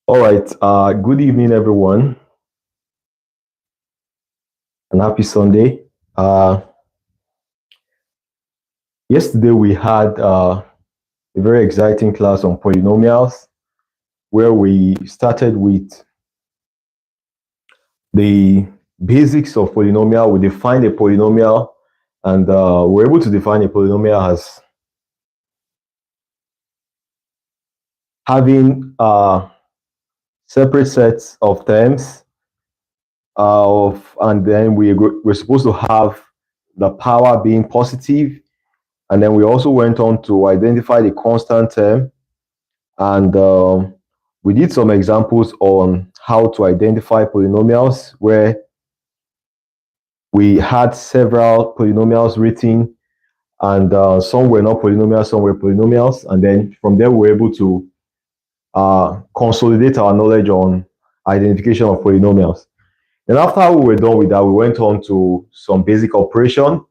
All right. Good evening, everyone, and happy Sunday. Uh, Yesterday we had a very exciting class on polynomials, where we started with the basics of polynomial. We defined a polynomial, and we're able to define a polynomial as having separate sets of terms and then we're supposed to have the power being positive. And then we also went on to identify the constant term, and we did some examples on how to identify polynomials, where we had several polynomials written, and some were not polynomials, some were polynomials. And then from there, we were able to consolidate our knowledge on identification of polynomials. And after we were done with that, we went on to some basic operation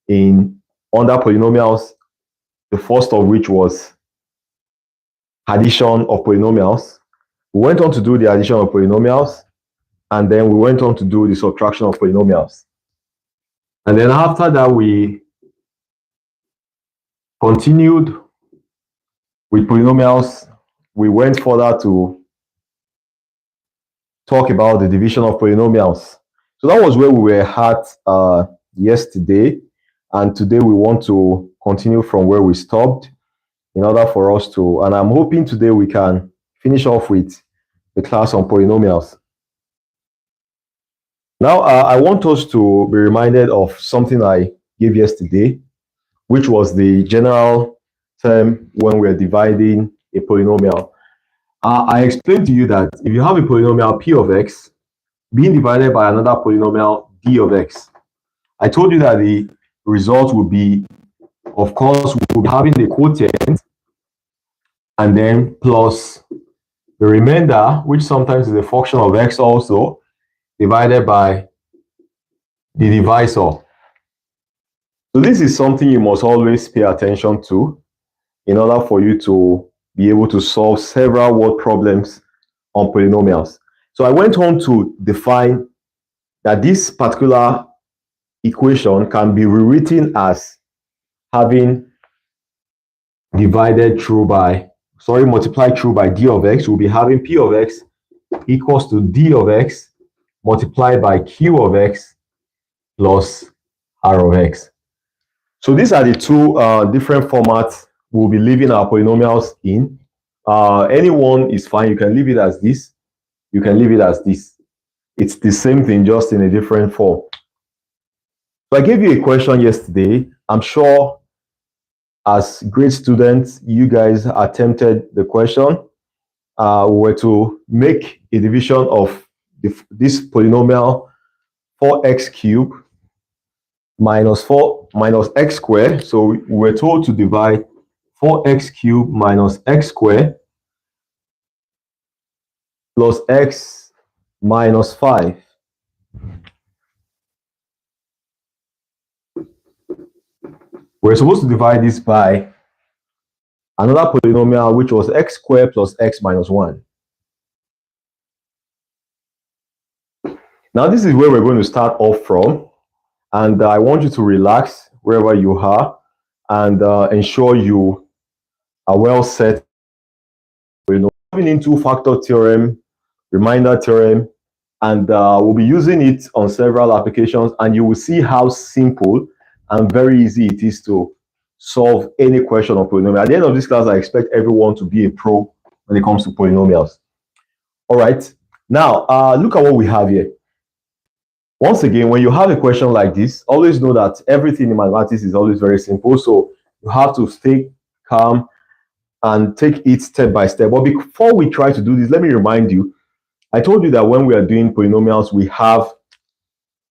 in under polynomials, the first of which was addition of polynomials. We went on to do the addition of polynomials, and then we went on to do the subtraction of polynomials. And then after that, we continued with polynomials. We went further to talk about the division of polynomials. So that was where we were at yesterday, and today we want to continue from where we stopped in order for us to, and I'm hoping today we can finish off with the class on polynomials. Now, I want us to be reminded of something I gave yesterday, which was the general term when we're dividing a polynomial. I explained to you that if you have a polynomial p of x being divided by another polynomial d of x, I told you that the result would be, of course, we'll be having the quotient and then plus the remainder, which sometimes is a function of x also, divided by the divisor. So this is something you must always pay attention to in order for you to be able to solve several word problems on polynomials. So I went on to define that this particular equation can be rewritten as having multiplied through by d of x. We'll be having p of x equals to d of x multiplied by q of x plus r of x. So these are the two different formats we'll be leaving our polynomials in. Any one is fine. You can leave it as this. You can leave it as this. It's the same thing, just in a different form. So I gave you a question yesterday. I'm sure as great students, you guys attempted the question. We were to make a division of this polynomial 4x cubed minus x squared. So we were told to divide 4x cubed minus x squared plus x minus 5. We're supposed to divide this by another polynomial, which was x squared plus x minus 1. Now, this is where we're going to start off from. And I want you to relax wherever you are and ensure you are well set. We're moving into factor theorem, reminder theorem, and we'll be using it on several applications, and you will see how simple and very easy it is to solve any question on polynomial. At the end of this class, I expect everyone to be a pro when it comes to polynomials. All right. Now, look at what we have here. Once again, when you have a question like this, always know that everything in mathematics is always very simple. So you have to stay calm and take it step by step. But before we try to do this, let me remind you, I told you that when we are doing polynomials, we have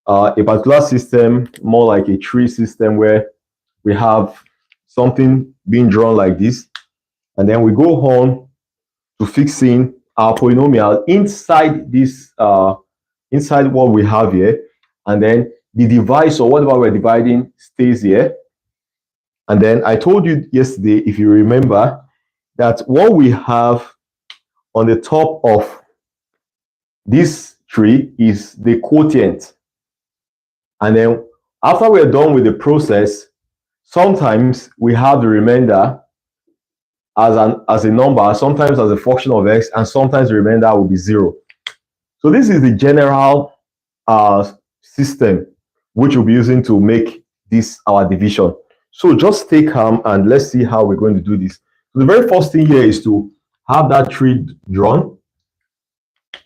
a particular system, more like a tree system, where we have something being drawn like this. And then we go on to fixing our polynomial inside this inside what we have here, and then the divisor, whatever we're dividing, stays here. And then I told you yesterday, if you remember, that what we have on the top of this tree is the quotient. And then after we're done with the process, sometimes we have the remainder as a number, sometimes as a function of x, and sometimes the remainder will be 0. So this is the general system which we'll be using to make this our division. So just stay calm and let's see how we're going to do this. So the very first thing here is to have that tree drawn.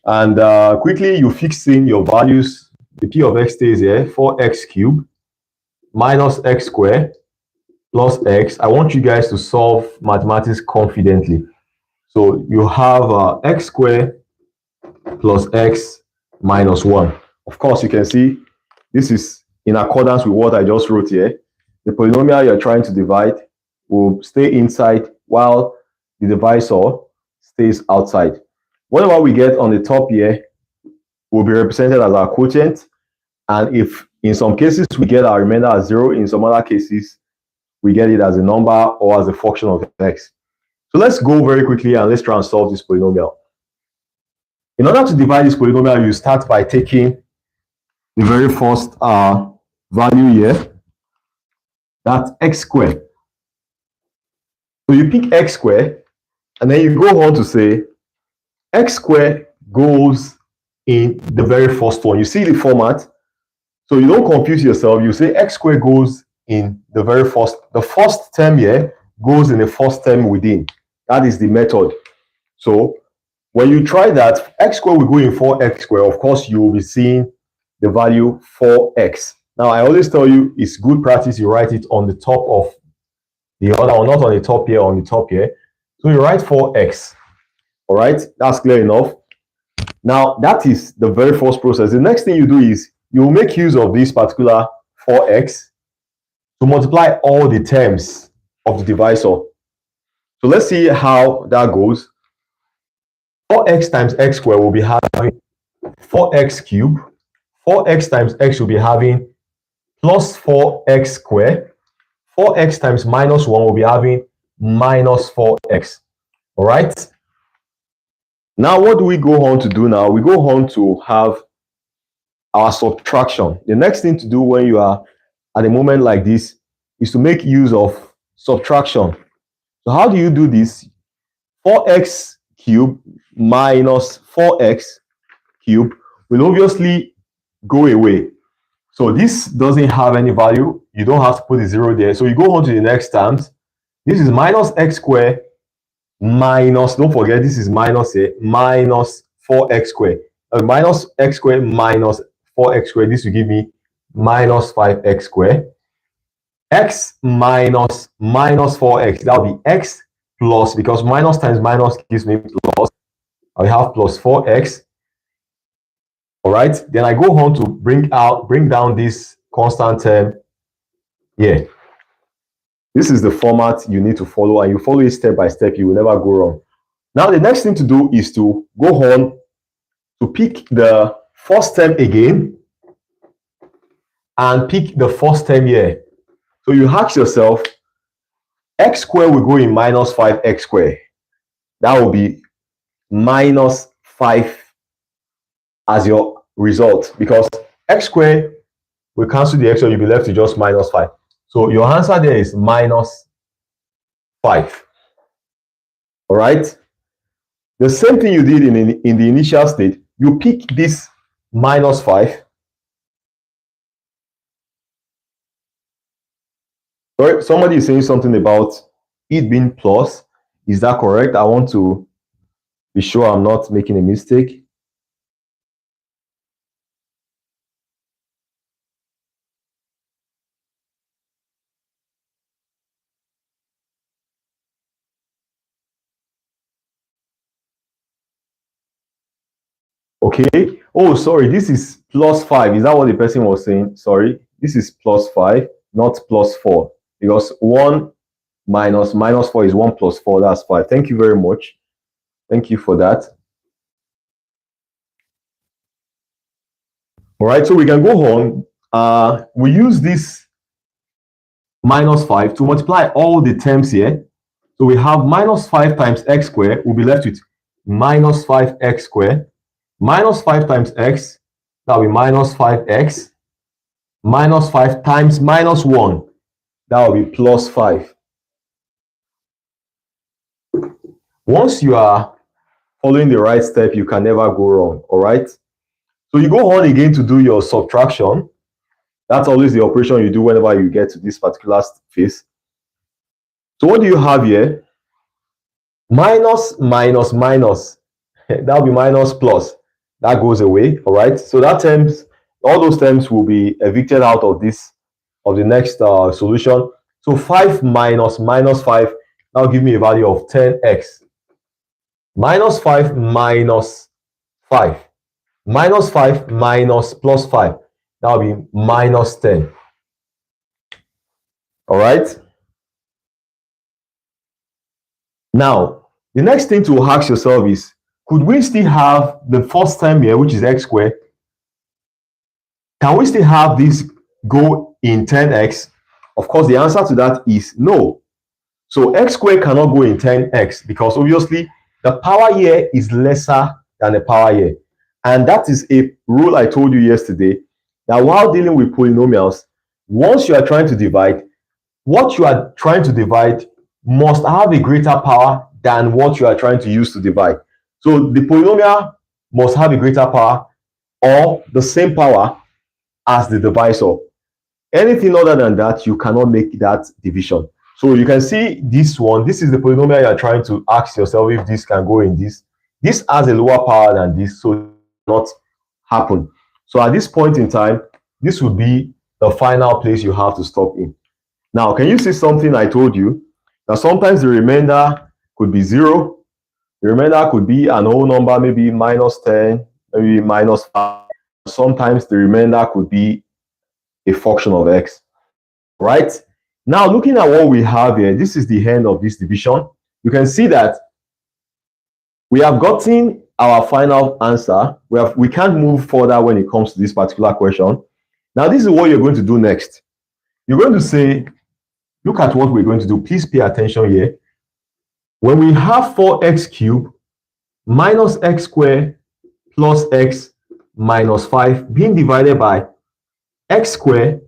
And quickly you fix in your values. The p of x stays here, 4x cubed minus x squared plus x. I want you guys to solve mathematics confidently. So you have x squared plus x minus 1. Of course, you can see this is in accordance with what I just wrote here. The polynomial you're trying to divide will stay inside while the divisor stays outside. Whatever we get on the top here will be represented as our quotient. And if in some cases we get our remainder as 0, in some other cases we get it as a number or as a function of x. So let's go very quickly and let's try and solve this polynomial. In order to divide this polynomial, you start by taking the very first value here, that's x squared. So you pick x squared, and then you go on to say x squared goes in the very first one. You see the format, so you don't confuse yourself. You say x squared goes in the very first, the first term here goes in the first term within. That is the method. So when you try that, x squared will go in 4x squared. Of course, you will be seeing the value 4x. Now, I always tell you, it's good practice. You write it on the top of the other one, not on the top here, on the top here. So you write 4x. All right, that's clear enough. Now, that is the very first process. The next thing you do is you will make use of this particular 4x to multiply all the terms of the divisor. So let's see how that goes. 4x times x squared will be having 4x cubed. 4x times x will be having plus 4x squared. 4x times minus 1 will be having minus 4x. All right. Now, what do we go on to do now? We go on to have our subtraction. The next thing to do when you are at a moment like this is to make use of subtraction. So how do you do this? 4x cubed minus 4x cubed will obviously go away. So this doesn't have any value. You don't have to put a 0 there. So you go on to the next terms. This is minus x squared minus, don't forget, this is minus here, minus 4x squared. Minus x squared minus 4x squared. This will give me minus 5x squared. X minus minus 4x. That will be x plus, because minus times minus gives me plus. I have plus 4x. All right. Then I go on to bring down this constant term here. This is the format you need to follow, and you follow it step by step. You will never go wrong. Now, the next thing to do is to go on to pick the first term again and pick the first term here. So you ask yourself, x squared will go in minus 5x squared. That will be minus 5 as your result, because x squared will cancel the x, so you'll be left with just minus 5. So your answer there is minus 5. All right. The same thing you did in the initial state. You pick this minus 5. Sorry, somebody is saying something about it being plus. Is that correct? I want to be sure I'm not making a mistake. Okay. Oh, sorry. This is plus 5. Is that what the person was saying? Sorry. This is plus 5, not plus 4. Because 1 minus 4 is 1 plus 4. That's 5. Thank you very much. Thank you for that. All right. So we can go on. We use this minus 5 to multiply all the terms here. So we have minus 5 times x squared. We'll be left with minus 5x squared. Minus 5 times x, that will be minus 5x. Minus 5 times minus 1, that will be plus 5. Once you are following the right step, you can never go wrong, all right? So you go on again to do your subtraction. That's always the operation you do whenever you get to this particular phase. So what do you have here? Minus, minus, minus. That will be minus plus. That goes away, all right? So that terms, all those terms will be evicted out of this, of the next solution. So 5 minus minus 5, that will give me a value of 10x. Minus 5 minus 5. Minus 5 minus plus 5. That will be minus 10. All right? Now, the next thing to ask yourself is, could we still have the first term here, which is x squared? Can we still have this go in 10x? Of course, the answer to that is no. So x squared cannot go in 10x because obviously the power here is lesser than the power here. And that is a rule I told you yesterday, that while dealing with polynomials, once you are trying to divide, what you are trying to divide must have a greater power than what you are trying to use to divide. So the polynomial must have a greater power or the same power as the divisor. Anything other than that, you cannot make that division. So you can see this one. This is the polynomial you are trying to ask yourself if this can go in this. This has a lower power than this, so it will not happen. So at this point in time, this would be the final place you have to stop in. Now, can you see something I told you? Now, sometimes the remainder could be 0. The remainder could be an whole number, maybe minus 10, maybe minus 5. Sometimes the remainder could be a function of x, right? Now, looking at what we have here, this is the end of this division. You can see that we have gotten our final answer. We can't move further when it comes to this particular question. Now, this is what you're going to do next. You're going to say, look at what we're going to do. Please pay attention here. When we have 4x cubed minus x squared plus x minus 5 being divided by x squared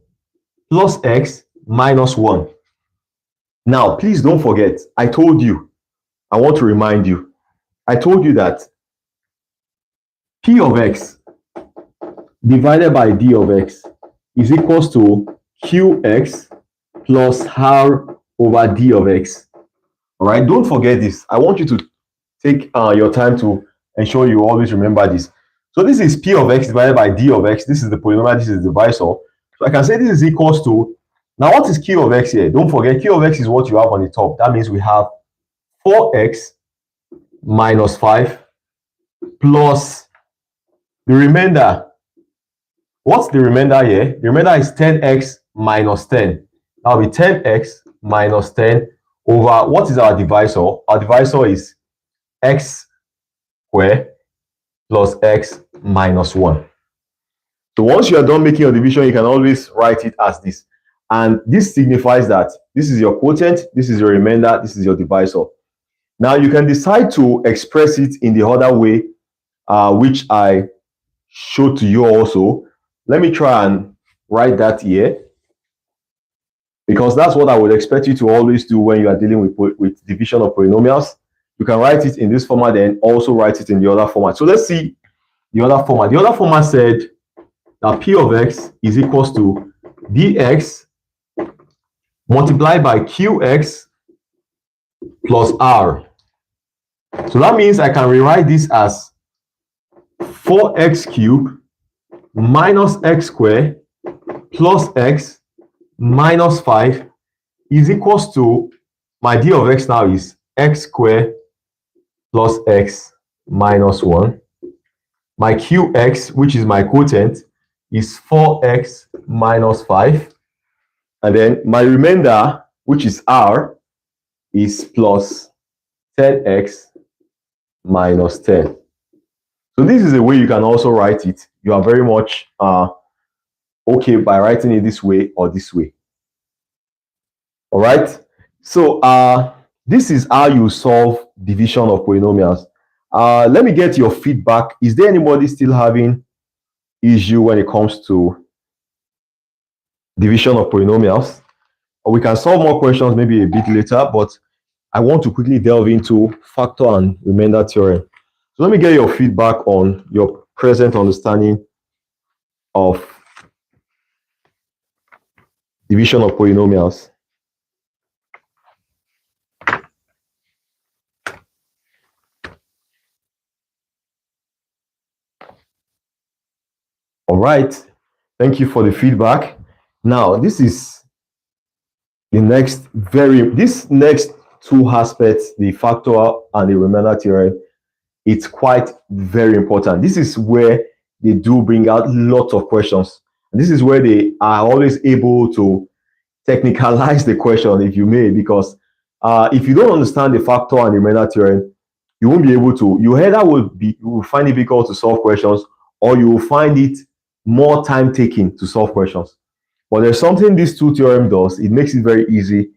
plus x minus 1. Now, please don't forget, I told you, I want to remind you, I told you that p of x divided by d of x is equals to qx plus r over d of x. All right, don't forget this. I want you to take your time to ensure you always remember this. So this is p of x divided by d of x. This is the polynomial, this is the divisor. So I can say this is equals to, now what is q of x here? Don't forget, q of x is what you have on the top. That means we have 4x minus 5 plus the remainder. What's the remainder here? The remainder is 10x minus 10. That will be 10x minus 10 over, what is our divisor? Our divisor is x squared plus x minus 1. So once you are done making your division, you can always write it as this. And this signifies that this is your quotient, this is your remainder, this is your divisor. Now you can decide to express it in the other way, which I showed to you also. Let me try and write that here, because that's what I would expect you to always do when you are dealing with division of polynomials. You can write it in this format and also write it in the other format. So let's see the other format. The other format said that p of x is equals to dx multiplied by qx plus r. So that means I can rewrite this as 4x cubed minus x squared plus x minus 5 is equals to, my d of x now is x squared plus x minus 1. My qx, which is my quotient, is 4x minus 5. And then my remainder, which is r, is plus 10x minus 10. So this is a way you can also write it. You are very much okay by writing it this way or this way. All right. So this is how you solve division of polynomials. Let me get your feedback. Is there anybody still having issue when it comes to division of polynomials? Or we can solve more questions maybe a bit later, but I want to quickly delve into factor and remainder theorem. So let me get your feedback on your present understanding of division of polynomials. All right. Thank you for the feedback. Now, this is the this next two aspects, the factor and the remainder theorem, it's quite very important. This is where they do bring out lots of questions. And this is where they are always able to technicalize the question, if you may, because if you don't understand the factor and the remainder theorem, you won't be able to, you either you will find it difficult to solve questions, or you will find it more time taking to solve questions. But there's something this two theorem does. It makes it very easy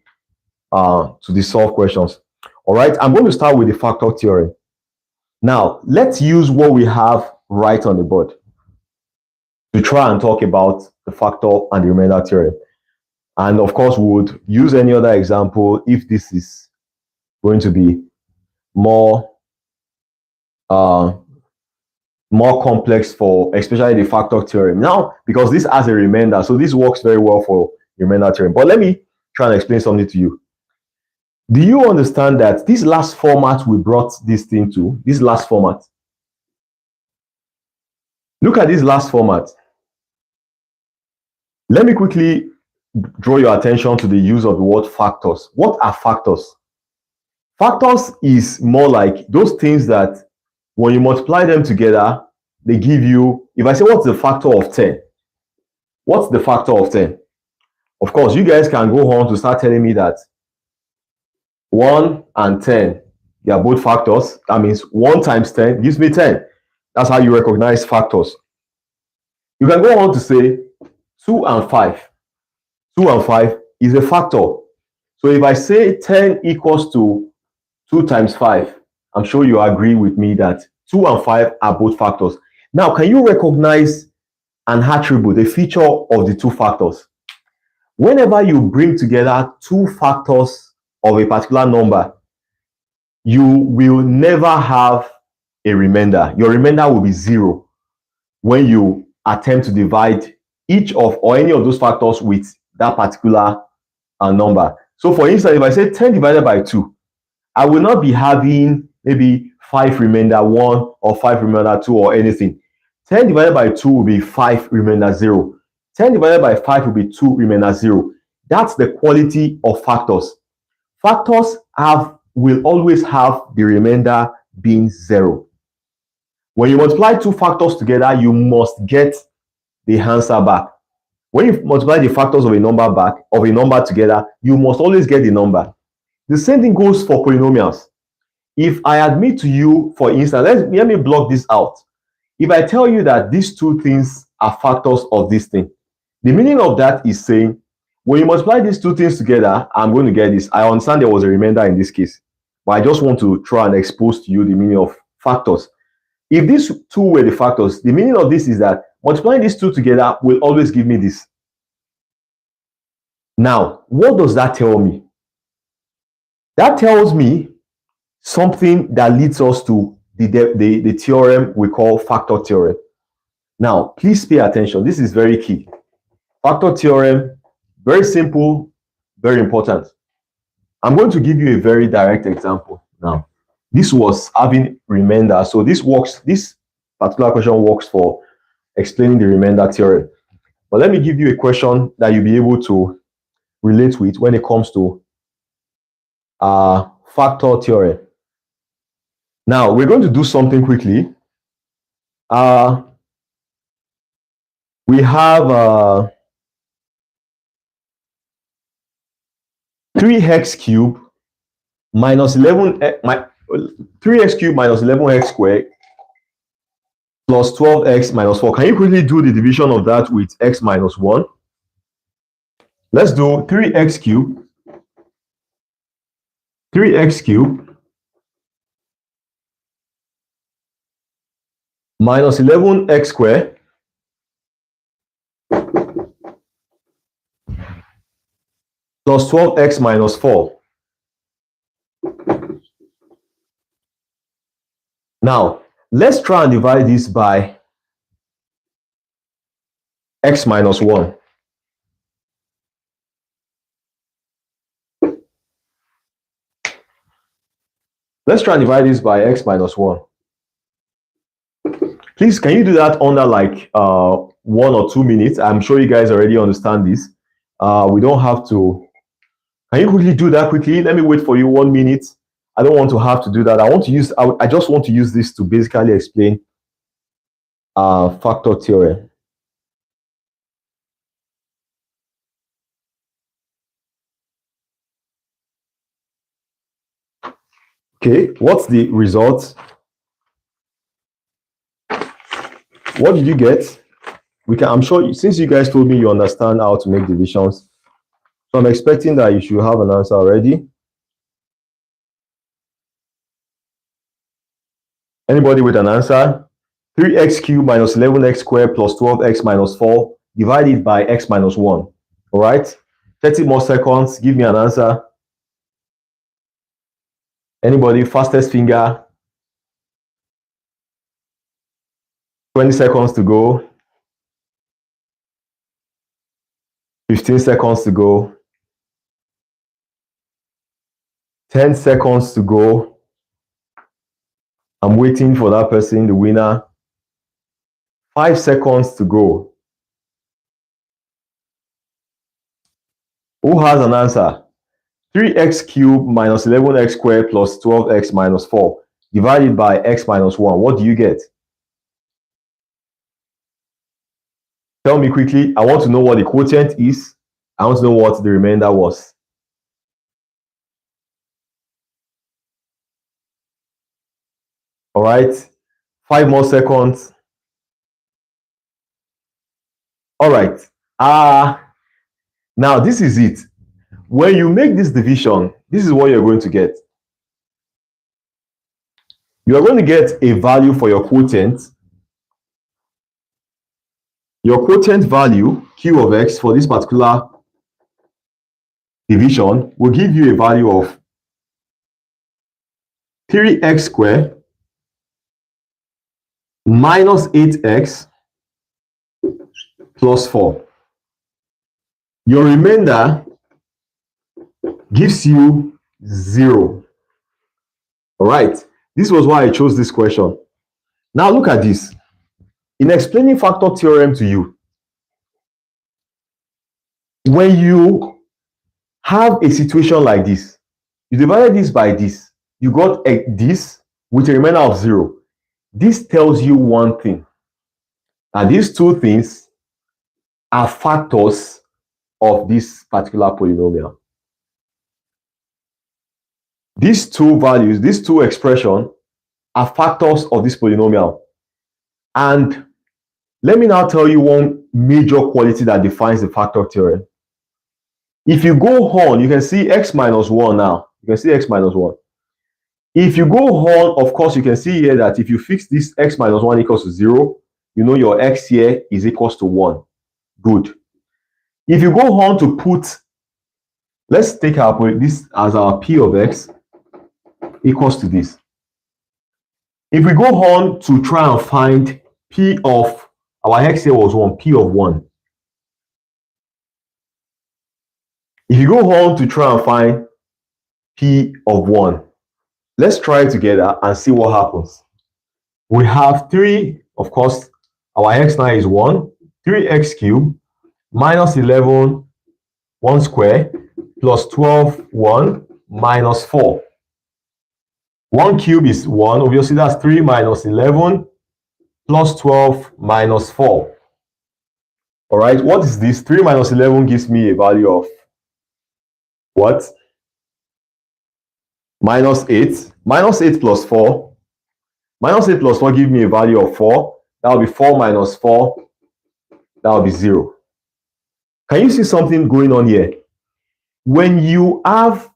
to solve questions. All right, I'm going to start with the factor theorem. Now, let's use what we have right on the board to try and talk about the factor and the remainder theorem. And of course, we would use any other example if this is going to be more complex for especially the factor theorem. Now, because this has a remainder, so this works very well for remainder theorem. But let me try and explain something to you. Do you understand that this last format we brought this thing to, this last format? Look at this last format. Let me quickly draw your attention to the use of the word factors. What are factors? Factors is more like those things that when you multiply them together, they give you, if I say what's the factor of 10? What's the factor of 10? Of course, you guys can go on to start telling me that 1 and 10, they are both factors. That means 1 times 10 gives me 10. That's how you recognize factors. You can go on to say 2 and 5. 2 and 5 is a factor. So if I say 10 equals to 2 times 5, I'm sure you agree with me that 2 and 5 are both factors. Now, can you recognize an attribute, a feature of the two factors? Whenever you bring together two factors of a particular number, you will never have a remainder. Your remainder will be 0 when you attempt to divide each of or any of those factors with that particular number. So for instance, if I say 10 divided by 2, I will not be having maybe 5 remainder 1 or 5 remainder 2 or anything. 10 divided by 2 will be 5 remainder 0. 10 divided by 5 will be 2 remainder 0. That's the quality of factors. Factors will always have the remainder being 0. When you multiply two factors together, you must get the answer back. When you multiply the factors of a number together, you must always get the number. The same thing goes for polynomials. If I admit to you, for instance, let me block this out. If I tell you that these two things are factors of this thing, the meaning of that is saying, when you multiply these two things together, I'm going to get this. I understand there was a remainder in this case, but I just want to try and expose to you the meaning of factors. If these two were the factors, the meaning of this is that multiplying these two together will always give me this. Now, what does that tell me? That tells me something that leads us to the theorem we call factor theorem. Now, please pay attention. This is very key. Factor theorem, very simple, very important. I'm going to give you a very direct example now. This was having remainder. So this particular question works for explaining the remainder theorem. But let me give you a question that you'll be able to relate with when it comes to factor theorem. Now, we're going to do something quickly. We have 3x cubed minus 3x cubed minus 11x squared plus 12x minus 4. Can you quickly do the division of that with x minus 1? Let's do 3x cubed minus 11x squared plus 12x minus 4. Now, let's try and divide this by x minus 1. Let's try and divide this by x minus 1. Please, can you do that under like 1 or 2 minutes? I'm sure you guys already understand this. We don't have to. Can you quickly do that quickly? Let me wait for you 1 minute. I don't want to have to do that. I just want to use this to basically explain factor theorem. Okay, what's the result? What did you get? I'm sure since you guys told me you understand how to make divisions, so I'm expecting that you should have an answer already. Anybody with an answer? 3x cubed minus 11x squared plus 12x minus 4 divided by x minus 1. All right, 30 more seconds. Give me an answer. Anybody? Fastest finger. 20 seconds to go. 15 seconds to go. 10 seconds to go. I'm waiting for that person, the winner. 5 seconds to go. Who has an answer? 3x cubed minus 11x squared plus 12x minus 4 divided by x minus 1. What do you get? Tell me quickly. I want to know what the quotient is. I want to know what the remainder was. All right. 5 more seconds. All right. Now this is it. When you make this division, this is what you're going to get. You are going to get a value for your quotient. Your quotient value, q of x, for this particular division will give you a value of 3x squared minus 8x plus 4. Your remainder gives you 0. All right. This was why I chose this question. Now look at this. In explaining factor theorem to you, when you have a situation like this, you divided this by this, you got this with a remainder of 0. This tells you one thing, and these two things are factors of this particular polynomial. These two values, these two expressions are factors of this polynomial. And let me now tell you one major quality that defines the factor theorem. If you go on, you can see x minus 1 now. You can see x minus 1. If you go on, of course, you can see here that if you fix this x minus 1 equals to 0, you know your x here is equals to 1. Good. If you go on to put, let's take this as our p of x equals to this. If we go on to try and find p of, our x here was 1, p of 1. If you go on to try and find p of 1, let's try it together and see what happens. We have 3, of course, our x now is 1, 3x cubed minus 11, 1 square, plus 12, 1, minus 4. 1 cube is 1, obviously that's 3 minus 11, plus 12, minus 4. All right, what is this? 3 minus 11 gives me a value of what? Minus 8. Minus 8 plus 4. Minus 8 plus 4 gives me a value of 4. That will be 4 minus 4. That will be 0. Can you see something going on here? When you have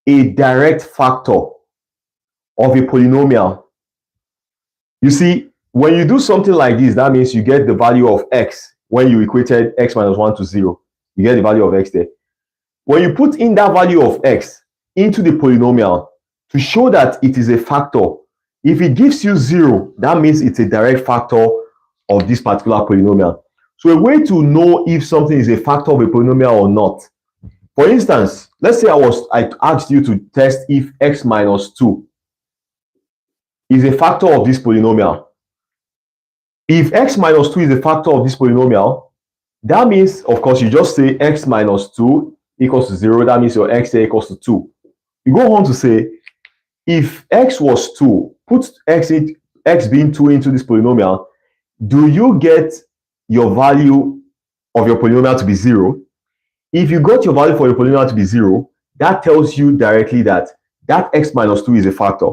a direct factor of a polynomial, you see, when you do something like this, that means you get the value of x when you equated x minus 1 to 0. You get the value of x there. When you put in that value of x into the polynomial to show that it is a factor, if it gives you 0, that means it's a direct factor of this particular polynomial. So a way to know if something is a factor of a polynomial or not. For instance, let's say I asked you to test if x minus 2 is a factor of this polynomial. If x minus 2 is a factor of this polynomial, that means, of course, you just say x minus 2 equals to 0. That means your x here equals to 2. You go on to say, if x was 2, put x being 2 into this polynomial, do you get your value of your polynomial to be 0? If you got your value for your polynomial to be 0, that tells you directly that x minus 2 is a factor.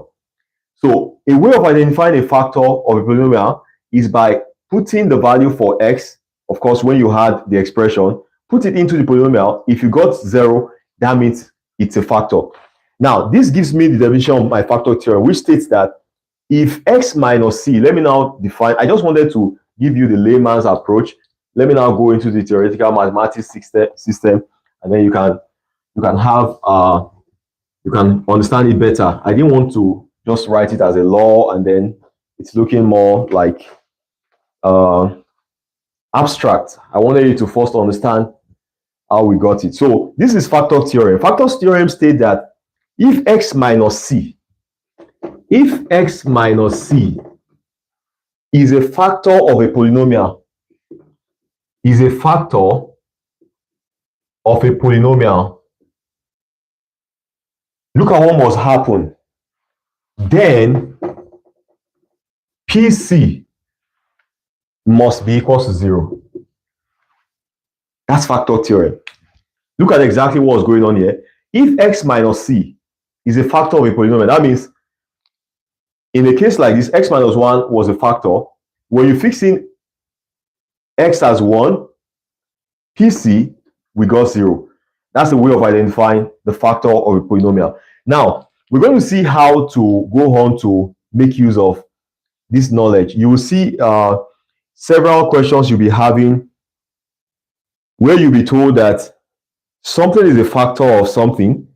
So a way of identifying a factor of a polynomial is by putting the value for x, of course, when you had the expression, put it into the polynomial. If you got 0, that means it's a factor. Now, this gives me the definition of my factor theorem, which states that if x minus c, let me now define, I just wanted to give you the layman's approach. Let me now go into the theoretical mathematics system, and then you can have you can understand it better. I didn't want to just write it as a law and then it's looking more like abstract. I wanted you to first understand how we got it. So this is factor theorem. Factor theorem states that if x minus c is a factor of a polynomial, look at what must happen. Then PC must be equal to 0. That's factor theorem. Look at exactly what's going on here. If x minus c is a factor of a polynomial, that means in a case like this, x minus 1 was a factor. When you fix in x as 1, PC, we got 0. That's a way of identifying the factor of a polynomial. Now, we're going to see how to go on to make use of this knowledge. You will see several questions you'll be having where you'll be told that something is a factor of something.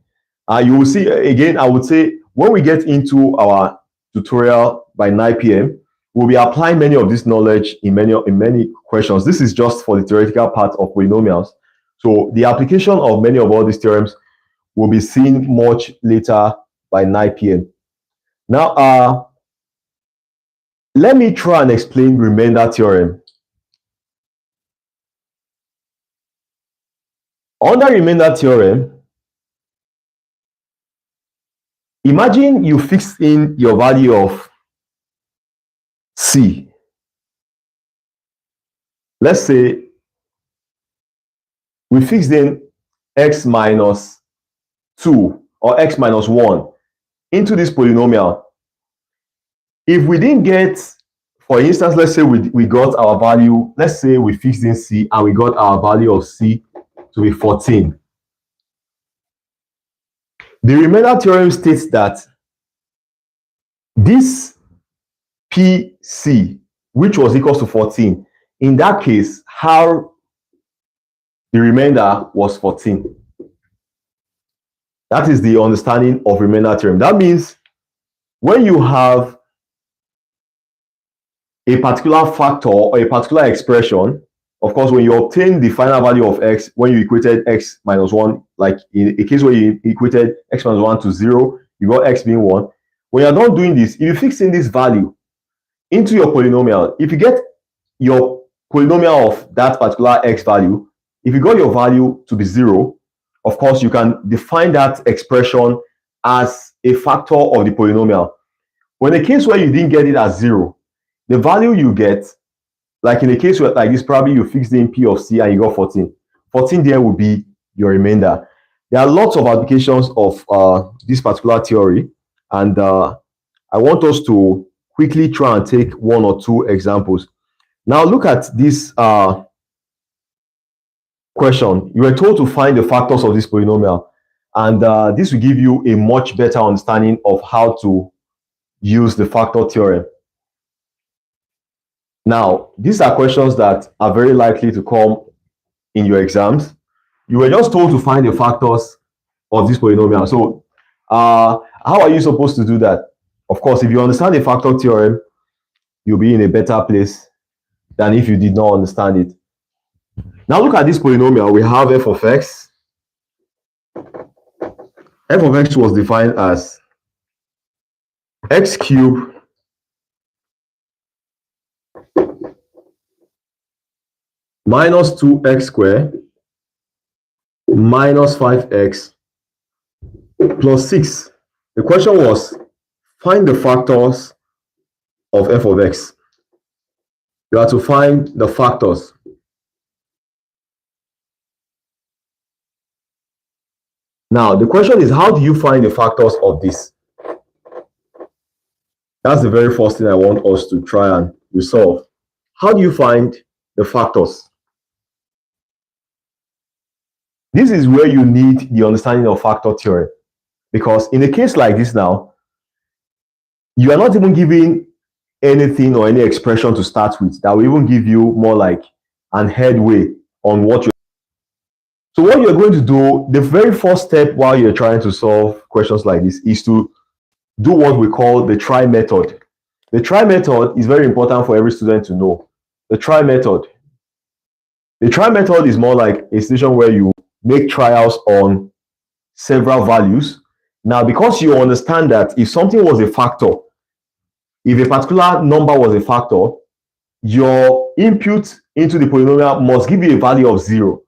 You will see, again, I would say when we get into our tutorial by 9 p.m., we'll be applying many of this knowledge in many questions. This is just for the theoretical part of polynomials. So the application of many of all these theorems will be seen much later by 9 p.m. Now, let me try and explain remainder theorem. Under remainder theorem, imagine you fix in your value of c. Let's say we fixed in x minus 2 or x minus 1 into this polynomial. If we didn't get, for instance, let's say we got our value, let's say we fixed in c and we got our value of c to be 14. The remainder theorem states that this PC, which was equal to 14, in that case, how the remainder was 14. That is the understanding of remainder theorem. That means when you have a particular factor or a particular expression, of course, when you obtain the final value of x, when you equated x minus 1, like in a case where you equated x minus 1 to 0, you got x being 1. When you're not doing this, if you fix in this value into your polynomial, if you get your polynomial of that particular x value, if you got your value to be 0, of course, you can define that expression as a factor of the polynomial. But in a case where you didn't get it as 0, the value you get, like in a case where like this, probably you fixed in p of c and you got 14. 14 there will be your remainder. There are lots of applications of this particular theory, and I want us to quickly try and take one or two examples. Now look at this question. You were told to find the factors of this polynomial, and this will give you a much better understanding of how to use the factor theorem. Now, these are questions that are very likely to come in your exams. You were just told to find the factors of this polynomial. So, how are you supposed to do that? Of course, if you understand the factor theorem, you'll be in a better place than if you did not understand it. Now, look at this polynomial. We have f of x. F of x was defined as x cubed minus 2x squared minus 5x plus 6. The question was, find the factors of f of x. You have to find the factors. Now, the question is, how do you find the factors of this? That's the very first thing I want us to try and resolve. How do you find the factors? This is where you need the understanding of factor theory. Because in a case like this now, you are not even giving anything or any expression to start with that will even give you more like an headway on what you're. So what you're going to do, the very first step while you're trying to solve questions like this is to do what we call the try method. The try method is very important for every student to know. The try method. The try method is more like a situation where you make trials on several values. Now, because you understand that if something was a factor, if a particular number was a factor, your input into the polynomial must give you a value of 0.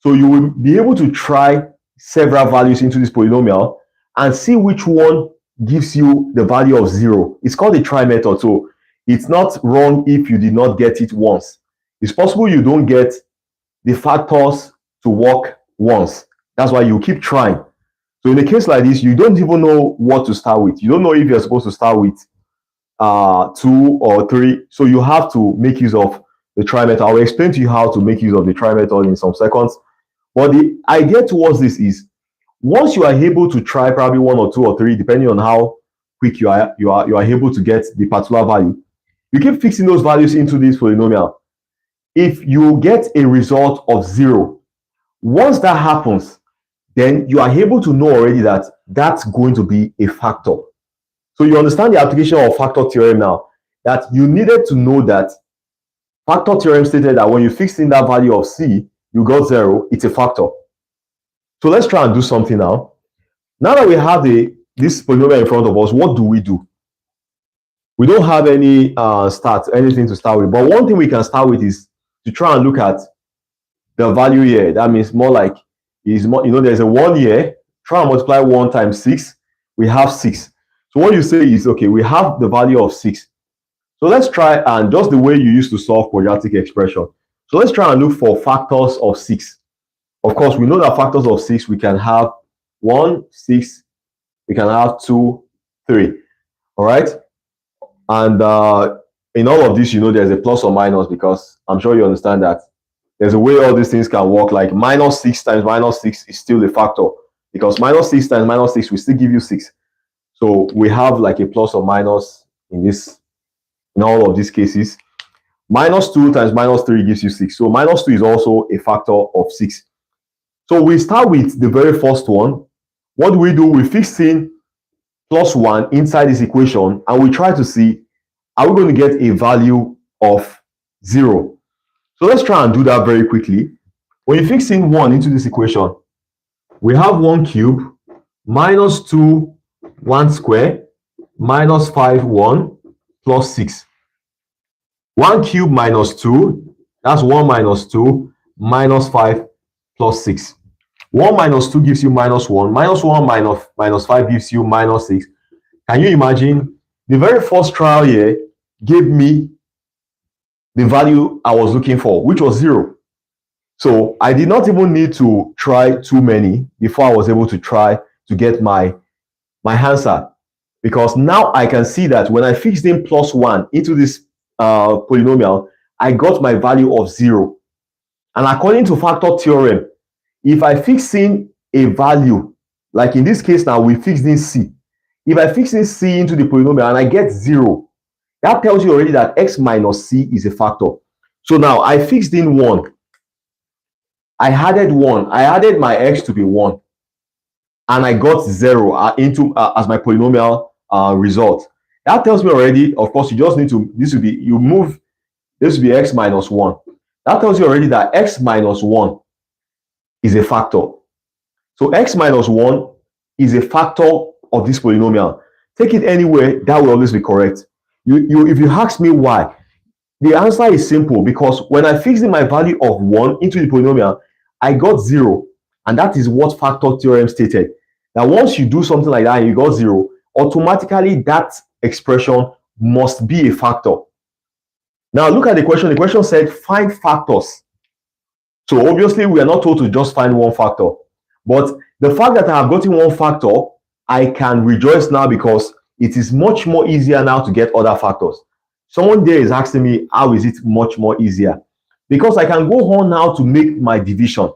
So you will be able to try several values into this polynomial and see which one gives you the value of 0. It's called the try method. So it's not wrong if you did not get it once. It's possible you don't get the factors to work once. That's why you keep trying. So in a case like this, you don't even know what to start with. You don't know if you're supposed to start with 2 or 3. So you have to make use of the try method. I will explain to you how to make use of the try method in some seconds. But the idea towards this is, once you are able to try probably 1 or 2 or 3, depending on how quick you are able to get the particular value, you keep fixing those values into this polynomial. If you get a result of 0, once that happens, then you are able to know already that that's going to be a factor. So you understand the application of factor theorem now, that you needed to know that factor theorem stated that when you fix in that value of c, you got 0, it's a factor. So let's try and do something now. Now that we have this polynomial in front of us, what do? We don't have any anything to start with. But one thing we can start with is to try and look at the value here. That means more like, there's a 1 here. Try and multiply 1 times 6. We have 6. So what you say is, okay, we have the value of 6. So let's try, and just the way you used to solve quadratic expression. So let's try and look for factors of 6. Of course, we know that factors of 6, we can have 1, 6, we can have 2, 3. All right? And in all of this, there's a plus or minus, because I'm sure you understand that there's a way all these things can work. Like minus 6 times minus 6 is still a factor, because minus 6 times minus 6 will still give you 6. So we have like a plus or minus in all of these cases. Minus 2 times minus 3 gives you 6. So minus 2 is also a factor of 6. So we start with the very first one. What do? We fix in plus 1 inside this equation, and we try to see, are we going to get a value of 0? So let's try and do that very quickly. When you fix in 1 into this equation, we have 1 cube minus 2 1 square minus 5 1 plus 6. 1 cube minus 2, that's 1 minus 2 minus 5 plus 6. 1 minus 2 gives you minus 1. Minus 1 minus 5 gives you minus 6. Can you imagine? The very first trial here gave me the value I was looking for, which was 0. So I did not even need to try too many before I was able to try to get my answer. Because now I can see that when I fixed in plus 1 into this polynomial, I got my value of 0. And according to factor theorem, if I fix in a value, like in this case now, we fixed in c. If I fix in c into the polynomial and I get 0, That tells you already that x minus c is a factor. So now I fixed in 1. I added 1. I added my x to be 1. And I got 0 into as my polynomial result. That tells me already, of course, you just need to, this will be x minus 1. That tells you already that x minus 1 is a factor. So x minus 1 is a factor of this polynomial. Take it anywhere, that will always be correct. If you ask me why, the answer is simple, because when I fixed in my value of 1 into the polynomial, I got 0. And that is what factor theorem stated. Now, once you do something like that and you got 0, automatically that expression must be a factor. Now, look at the question. The question said, find factors. So obviously, we are not told to just find one factor. But the fact that I have gotten one factor, I can rejoice now, because it is much more easier now to get other factors. Someone there is asking me, how is it much more easier? Because I can go on now to make my division.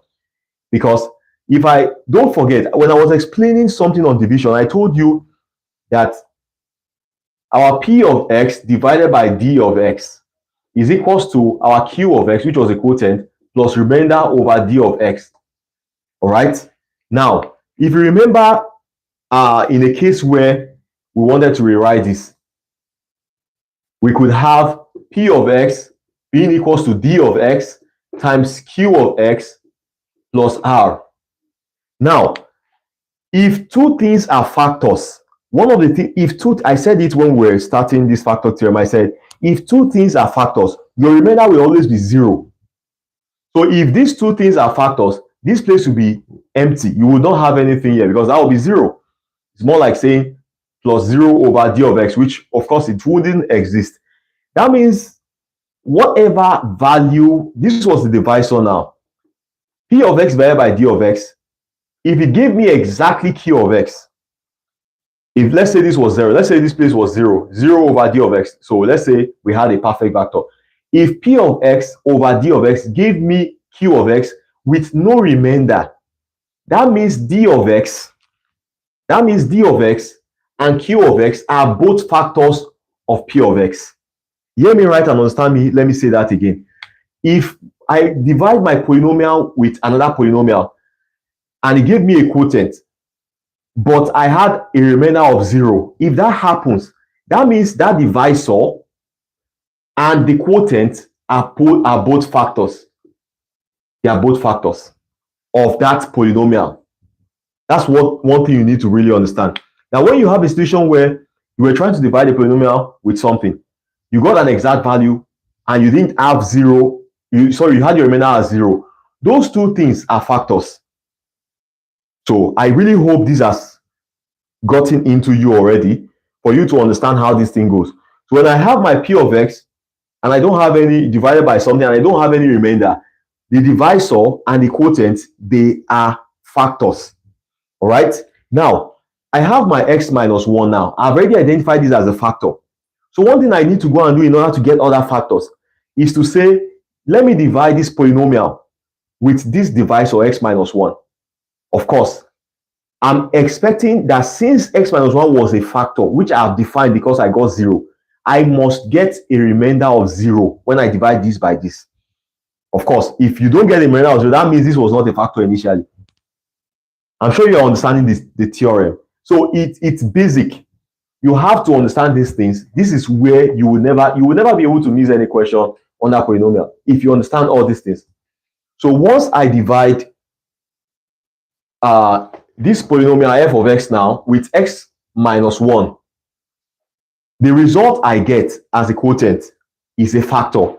Because if I don't forget, when I was explaining something on division, I told you that our P of x divided by D of x is equals to our Q of x, which was a quotient, plus remainder over D of x. All right. Now, if you remember, in a case where we wanted to rewrite this, we could have P of x being equals to D of x times Q of x plus R. Now, if two things are factors, one of the things, I said it when we were starting this factor theorem, I said, if two things are factors, your remainder will always be 0. So if these two things are factors, this place will be empty. You will not have anything here, because that will be 0. It's more like saying plus 0 over D of x, which of course it wouldn't exist. That means whatever value, this was the divisor now, P of x divided by D of x, if it gave me exactly Q of x, if let's say this was 0, let's say this place was 0 over D of x, so let's say we had a perfect vector. If P of x over D of x gave me Q of x with no remainder, that means D of x and Q of x are both factors of P of x. Hear me right and understand me. Let me say that again. If I divide my polynomial with another polynomial and it gave me a quotient, but I had a remainder of 0, if that happens, that means that divisor and the quotient are both factors. They are both factors of that polynomial. That's one thing you need to really understand. Now, when you have a situation where you were trying to divide a polynomial with something, you got an exact value and you didn't have 0, you had your remainder as 0. Those two things are factors. So I really hope this has gotten into you already, for you to understand how this thing goes. So when I have my P of x and I don't have any divided by something and I don't have any remainder, the divisor and the quotient, they are factors. All right. Now, I have my x minus 1 now. I've already identified this as a factor. So one thing I need to go and do in order to get other factors is to say, let me divide this polynomial with this divisor x minus 1. Of course, I'm expecting that since x minus 1 was a factor, which I have defined because I got 0, I must get a remainder of 0 when I divide this by this. Of course, if you don't get a remainder of 0, that means this was not a factor initially. I'm sure you're understanding the theorem. So it's basic. You have to understand these things. This is where you will never be able to miss any question on that polynomial if you understand all these things. So once I divide this polynomial f of x now with x minus 1, the result I get as a quotient is a factor.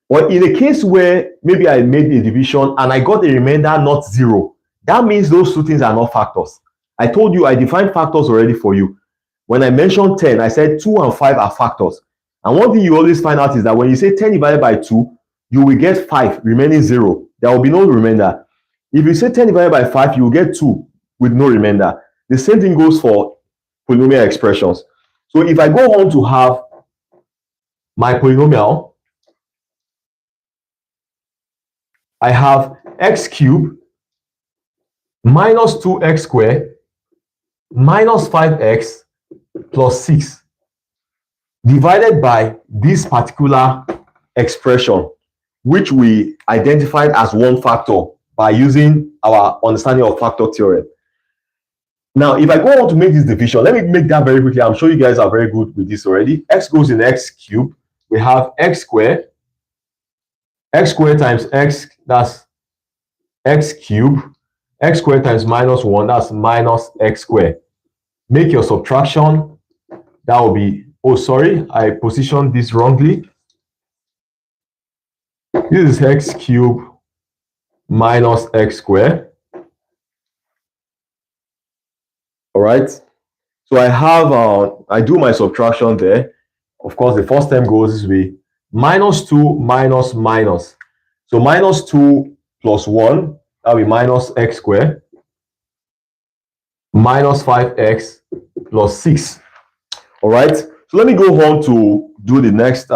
But in a case where maybe I made a division and I got a remainder not 0, that means those two things are not factors. I told you I defined factors already for you. When I mentioned 10, I said 2 and 5 are factors. And one thing you always find out is that when you say 10 divided by 2, you will get 5 remaining 0. There will be no remainder. If you say 10 divided by 5, you will get 2 with no remainder. The same thing goes for polynomial expressions. So if I go on to have my polynomial, I have x cubed minus 2x squared minus 5x plus 6. divided by this particular expression, which we identified as one factor by using our understanding of factor theorem. Now, if I go on to make this division, let me make that very quickly. I'm sure you guys are very good with this already. X goes in x cubed. We have x squared times x, that's x cubed. X squared times minus 1, that's minus x squared. Make your subtraction. That will be, oh, sorry, I positioned this wrongly. This is x cubed minus x squared. All right. So I have, I do my subtraction there. Of course, the first term goes this way. Minus 2 minus minus. So minus 2 plus 1, that will be minus x squared. Minus 5x plus 6. All right. So let me go on to do the next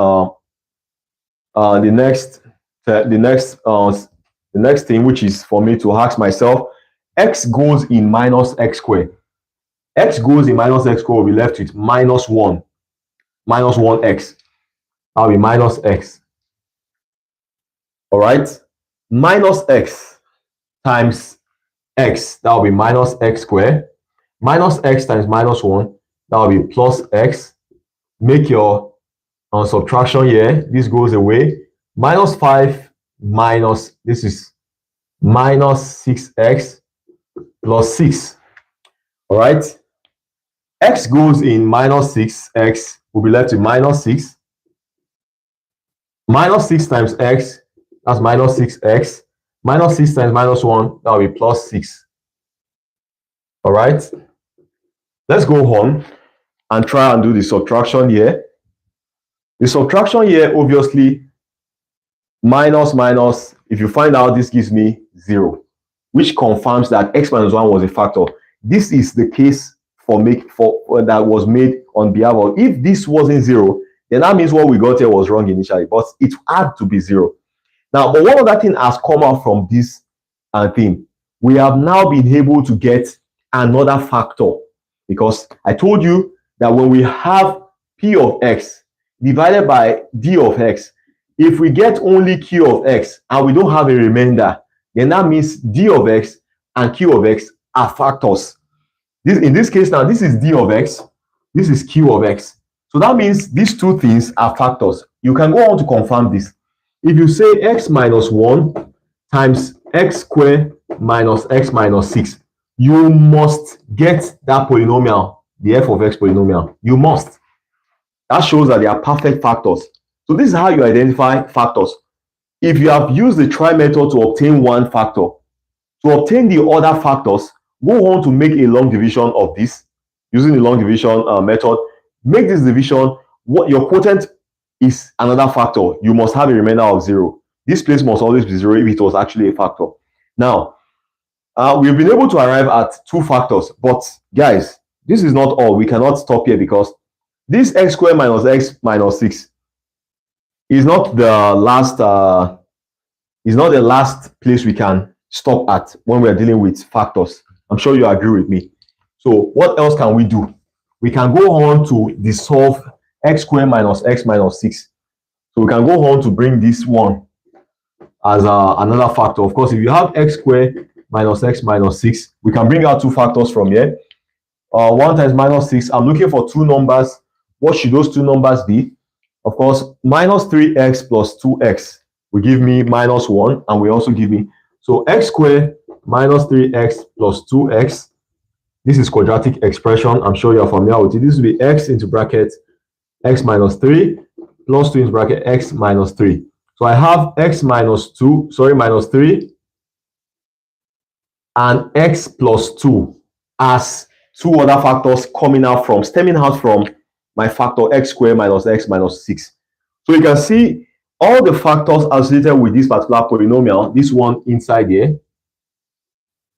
thing, which is for me to ask myself, x goes in minus x squared. X goes in minus x squared, will be left with minus 1. Minus 1x. That will be minus x. All right. Minus x times x, that will be minus x squared. Minus x times minus 1, that will be plus x. Make your subtraction here. This goes away. Minus 5 minus, this is minus 6x plus 6. All right. X goes in minus 6x, will be left with minus 6. Minus 6 times x, that's minus 6x. Minus 6 times minus 1, that will be plus 6. All right. Let's go on and try and do the subtraction here. The subtraction here, obviously, minus minus, if you find out, this gives me 0, which confirms that x minus 1 was a factor. This is the case that was made on behalf of, if this wasn't 0, then that means what we got here was wrong initially, but it had to be 0. Now, but one other thing has come out from this thing. We have now been able to get another factor, because I told you that when we have p of x divided by d of x, if we get only q of x and we don't have a remainder, then that means d of x and q of x are factors. In this case now, this is d of x, this is q of x. So that means these two things are factors. You can go on to confirm this. If you say x minus 1 times x squared minus x minus 6, you must get that polynomial, the f of x polynomial. You must. That shows that they are perfect factors. So this is how you identify factors. If you have used the try method to obtain one factor, to obtain the other factors, go on to make a long division of this using the long division method. Make this division, what your quotient is another factor. You must have a remainder of 0. This place must always be 0 if it was actually a factor. Now, we've been able to arrive at 2 factors, but guys, this is not all. We cannot stop here, because this x squared minus x minus 6 is not the last place we can stop at when we are dealing with factors. I'm sure you agree with me. So what else can we do? We can go on to dissolve x squared minus x minus 6. So we can go on to bring this one as another factor. Of course, if you have x squared minus x minus 6, we can bring out 2 factors from here. 1 times minus 6, I'm looking for 2 numbers. What should those 2 numbers be? Of course, minus 3x plus 2x will give me minus 1, and will also give me, so x squared minus 3x plus 2x. This is quadratic expression. I'm sure you're familiar with it. This will be x into bracket x minus 3 plus 2 into bracket x minus 3. So I have x minus 3 and x plus 2 as 2 other factors stemming out from my factor x squared minus x minus 6. So you can see all the factors associated with this particular polynomial. This one inside here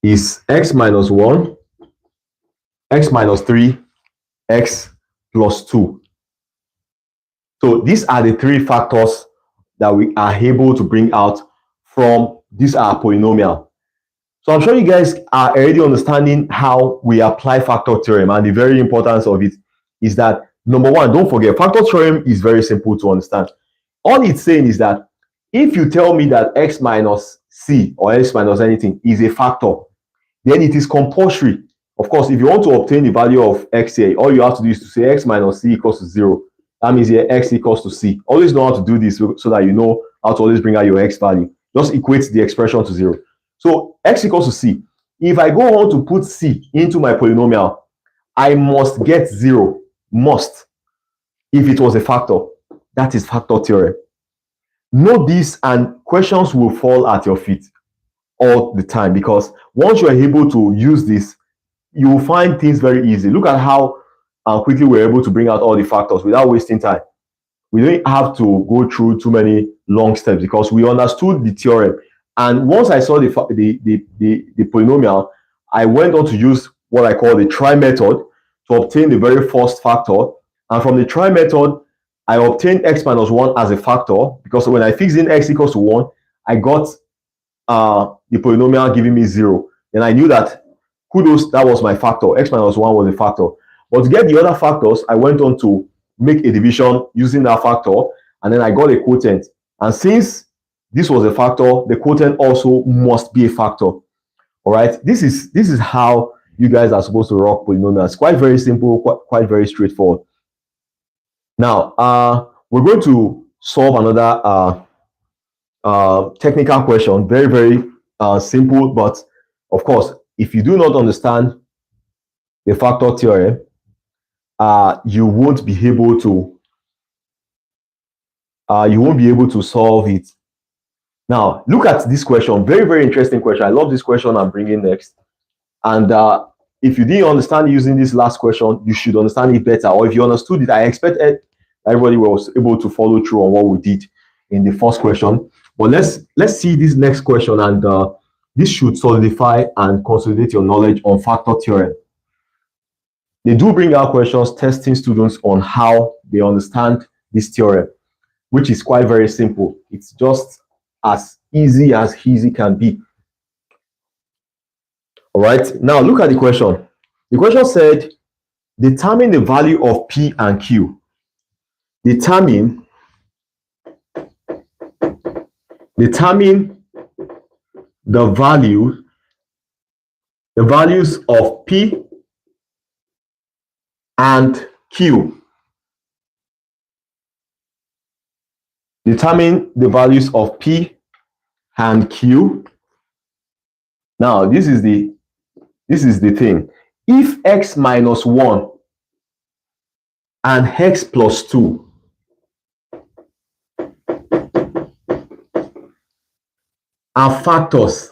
is x minus 1, x minus 3, x plus 2. So these are the 3 factors that we are able to bring out from this polynomial. So I'm sure you guys are already understanding how we apply factor theorem, and the very importance of it is that Number one, don't forget, factor theorem is very simple to understand. All it's saying is that if you tell me that x minus c or x minus anything is a factor, then it is compulsory. Of course, if you want to obtain the value of x here, all you have to do is to say x minus c equals to 0. That means here x equals to c. Always know how to do this so that you know how to always bring out your x value. Just equate the expression to 0. So x equals to c. If I go on to put c into my polynomial, I must get 0. Must. If it was a factor. That is factor theorem. Know this and questions will fall at your feet all the time, because once you are able to use this, you will find things very easy. Look at how quickly we're able to bring out all the factors without wasting time. We don't have to go through too many long steps because we understood the theorem. And once I saw the polynomial, I went on to use what I call the try method to obtain the very first factor. And from the try method, I obtained x minus 1 as a factor, because when I fixed in x equals to 1, I got the polynomial giving me 0. Then I knew that, kudos, that was my factor. X minus 1 was a factor. But to get the other factors, I went on to make a division using that factor, and then I got a quotient. And since this was a factor, the quotient also must be a factor. All right, this is how you guys are supposed to rock polynomials. Quite very simple, quite very straightforward. Now, we're going to solve another technical question. Very, very simple, but of course, if you do not understand the factor theorem, you won't be able to solve it. Now, look at this question. Very, very interesting question. I love this question I'm bringing next. And if you didn't understand using this last question, you should understand it better. Or if you understood it, I expect everybody was able to follow through on what we did in the first question. But let's see this next question, and this should solidify and consolidate your knowledge on factor theorem. They do bring out questions testing students on how they understand this theorem, which is quite very simple. It's just as easy can be. All right, now look at the question. The question said, determine the value of P and Q. Determine the values of P and Q. Determine the values of P and Q. Now, this is the thing. If x minus 1 and x plus 2 are factors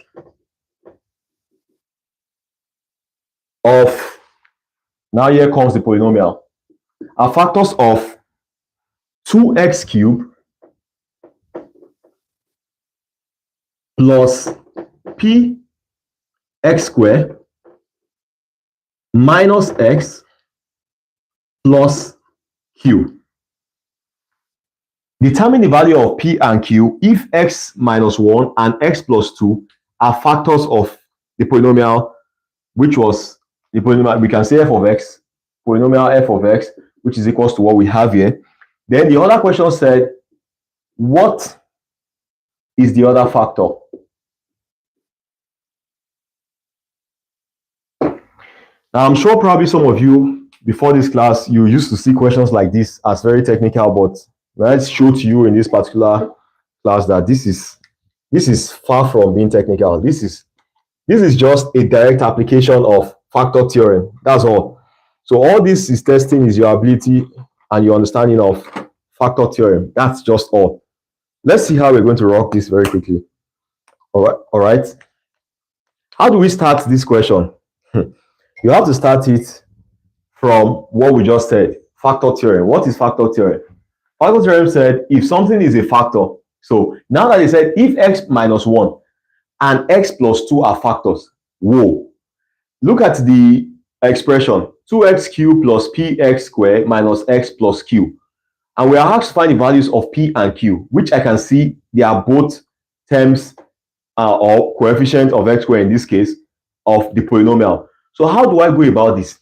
of, now here comes the polynomial, are factors of 2x cubed plus p x squared minus x plus q. Determine the value of P and Q if x minus 1 and x plus 2 are factors of the polynomial, which was the polynomial, we can say f of x, polynomial f of x, which is equals to what we have here. Then the other question said, what is the other factor? Now, I'm sure probably some of you, before this class, you used to see questions like this as very technical, but let's show to you in this particular class that this is far from being technical. This is just a direct application of factor theorem. That's all. So all this is testing is your ability and your understanding of factor theorem. That's just all. Let's see how we're going to rock this very quickly. All right. How do we start this question? You have to start it from what we just said, factor theorem. What is factor theorem? Factor theorem said if something is a factor, so now that they said if x minus 1 and x plus 2 are factors, whoa, look at the expression 2x cubed plus px squared minus x plus q. And we are asked to find the values of p and q, which I can see they are both terms or coefficient of x squared in this case of the polynomial. So how do I go about this?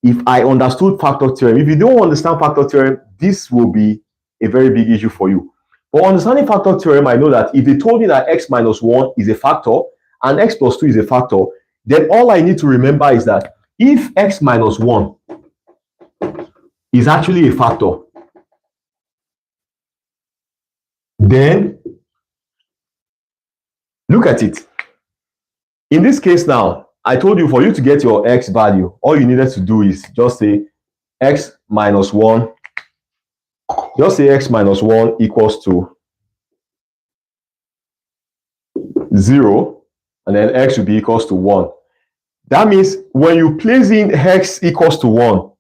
if I understood factor theorem. If you don't understand factor theorem, this will be a very big issue for you. But understanding factor theorem, I know that if they told me that x minus 1 is a factor and x plus 2 is a factor, then all I need to remember is that if x minus 1 is actually a factor, then look at it. In this case now, I told you for you to get your x value, all you needed to do is just say x minus 1, just say x minus 1 equals to 0, and then x will be equals to 1. That means when you place in x equals to 1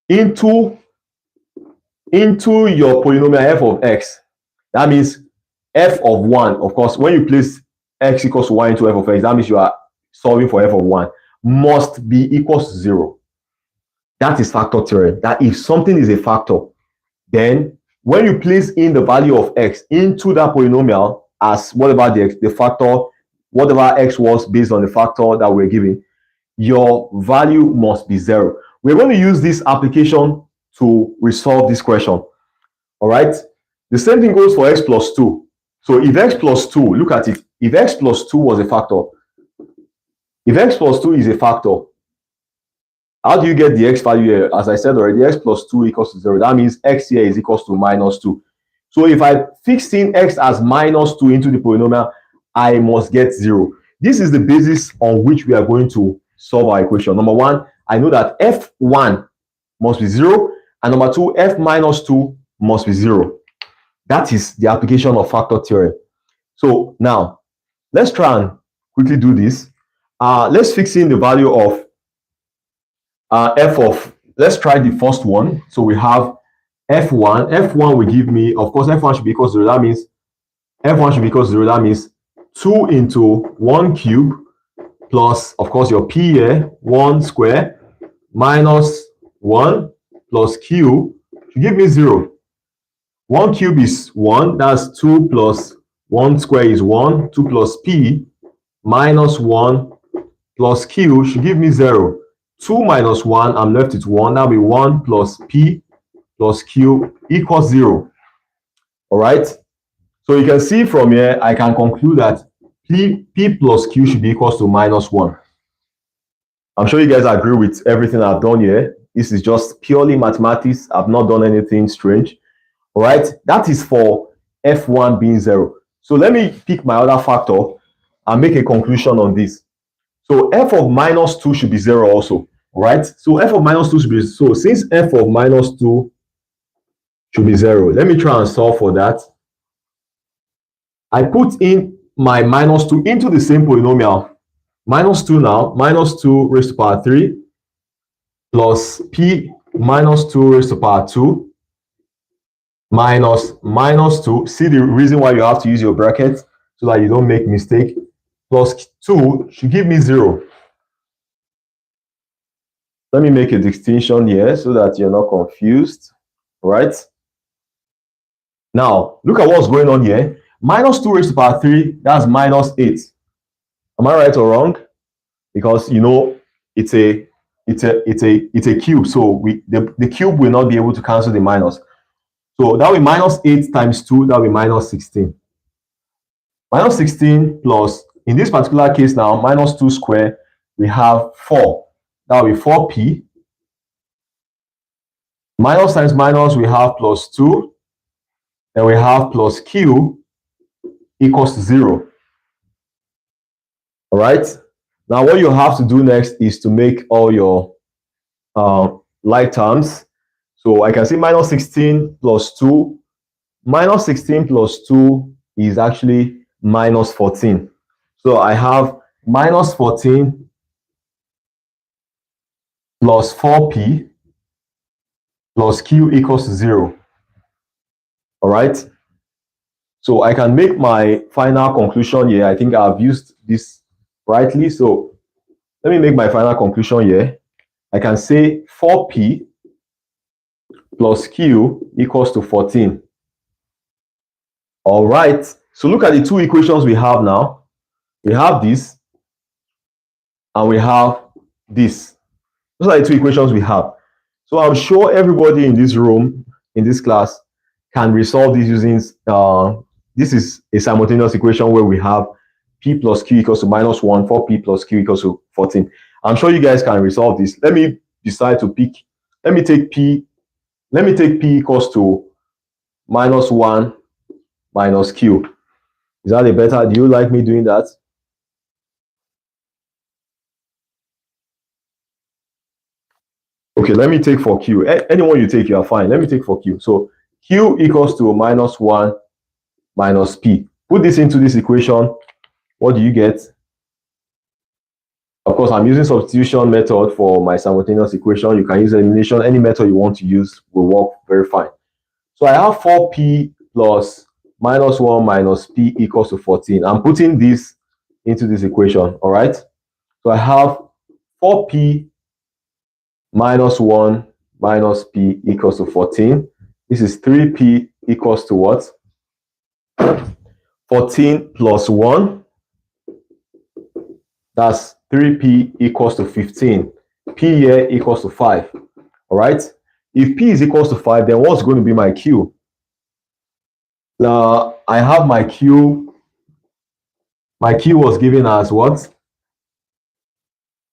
into your polynomial f of x, that means f of 1, of course, when you place x equals to 1 into f of x, that means you are solving for f of 1, must be equals to 0. That is factor theorem. That if something is a factor, then when you place in the value of x into that polynomial as whatever the factor, whatever x was based on the factor that we're giving, your value must be 0. We're going to use this application to resolve this question. All right. The same thing goes for x plus 2. So if x plus 2, look at it. If x plus 2 was a factor, if x plus 2 is a factor, how do you get the x value here? As I said already, x plus 2 equals to 0. That means x here is equals to minus 2. So if I fix in x as minus 2 into the polynomial, I must get 0. This is the basis on which we are going to solve our equation. Number 1, I know that f1 must be 0, and number 2, f minus 2 must be 0. That is the application of factor theorem. So now, let's try and quickly do this. Let's fix in the value of f of, let's try the first one. So we have f1. f1 will give me, of course, f1 should be equal to 0. That means f1 should be equal to 0. That means 2 into 1 cube plus, of course, your p here, 1 square, minus 1 plus q should give me 0. 1 cube is 1. That's 2 plus 1 square is 1. 2 plus p minus 1 plus q should give me 0. 2 minus 1, I'm left with 1. That'll be 1 plus p plus q equals 0. All right. So you can see from here, I can conclude that p plus q should be equals to minus 1. I'm sure you guys agree with everything I've done here. This is just purely mathematics. I've not done anything strange. All right. That is for f1 being 0. So let me pick my other factor and make a conclusion on this. So f of minus 2 should be 0 also, right? So f of minus 2 should be, so since f of minus 2 should be 0, let me try and solve for that. I put in my minus 2 into the same polynomial. Minus 2 now, minus 2 raised to power 3 plus p minus 2 raised to power 2 minus minus 2. See the reason why you have to use your brackets so that you don't make mistake. Plus 2 should give me 0. Let me make a distinction here so that you're not confused, right? Now, look at what's going on here. Minus 2 raised to power 3, that's minus 8. Am I right or wrong? Because, you know, it's a cube, so the cube will not be able to cancel the minus. So that will be minus 8 times 2, that will be minus 16. Minus 16 plus, in this particular case now, minus 2 squared, we have 4. That will be 4p. Minus times minus, we have plus 2. Then we have plus q equals to 0. All right. Now, what you have to do next is to make all your like terms. So I can see minus 16 plus 2. Minus 16 plus 2 is actually minus 14. So I have minus 14 plus 4p plus q equals to 0. All right. So I can make my final conclusion here. I think I've used this rightly. So let me make my final conclusion here. I can say 4p plus q equals to 14. All right. So look at the two equations we have now. We have this and we have this. Those are the two equations we have. So I'm sure everybody in this room, in this class, can resolve this using, this is a simultaneous equation where we have p plus q equals to -1 for p plus q equals to 14. I'm sure you guys can resolve this. Let me decide to pick, let me take p equals to -1 minus q. Is that a better? Do you like me doing that? Okay, let me take for q. Anyone you take, you are fine. Let me take for q. So q equals to -1 minus p. Put this into this equation. What do you get? Of course, I'm using substitution method for my simultaneous equation. You can use elimination. Any method you want to use will work very fine. So I have 4p plus -1 minus p equals to 14. I'm putting this into this equation, all right? So I have 4p -1 minus p equals to 14. This is 3p equals to what? 14 plus 1. That's 3p equals to 15. P here equals to 5. All right? If p is equals to 5, then what's going to be my q? I have my q. My q was given as what?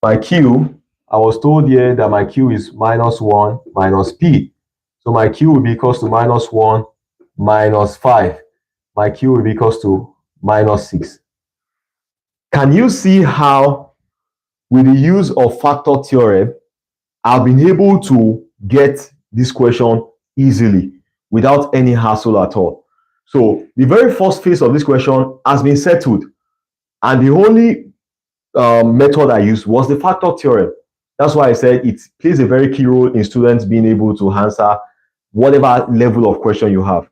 My q, I was told here that my q is -1 minus p. So my q will be equals to -1 minus 5. My q will be equals to -6. Can you see how, with the use of factor theorem, I've been able to get this question easily without any hassle at all? So the very first phase of this question has been settled, and the only method I used was the factor theorem. That's why I said it plays a very key role in students being able to answer whatever level of question you have.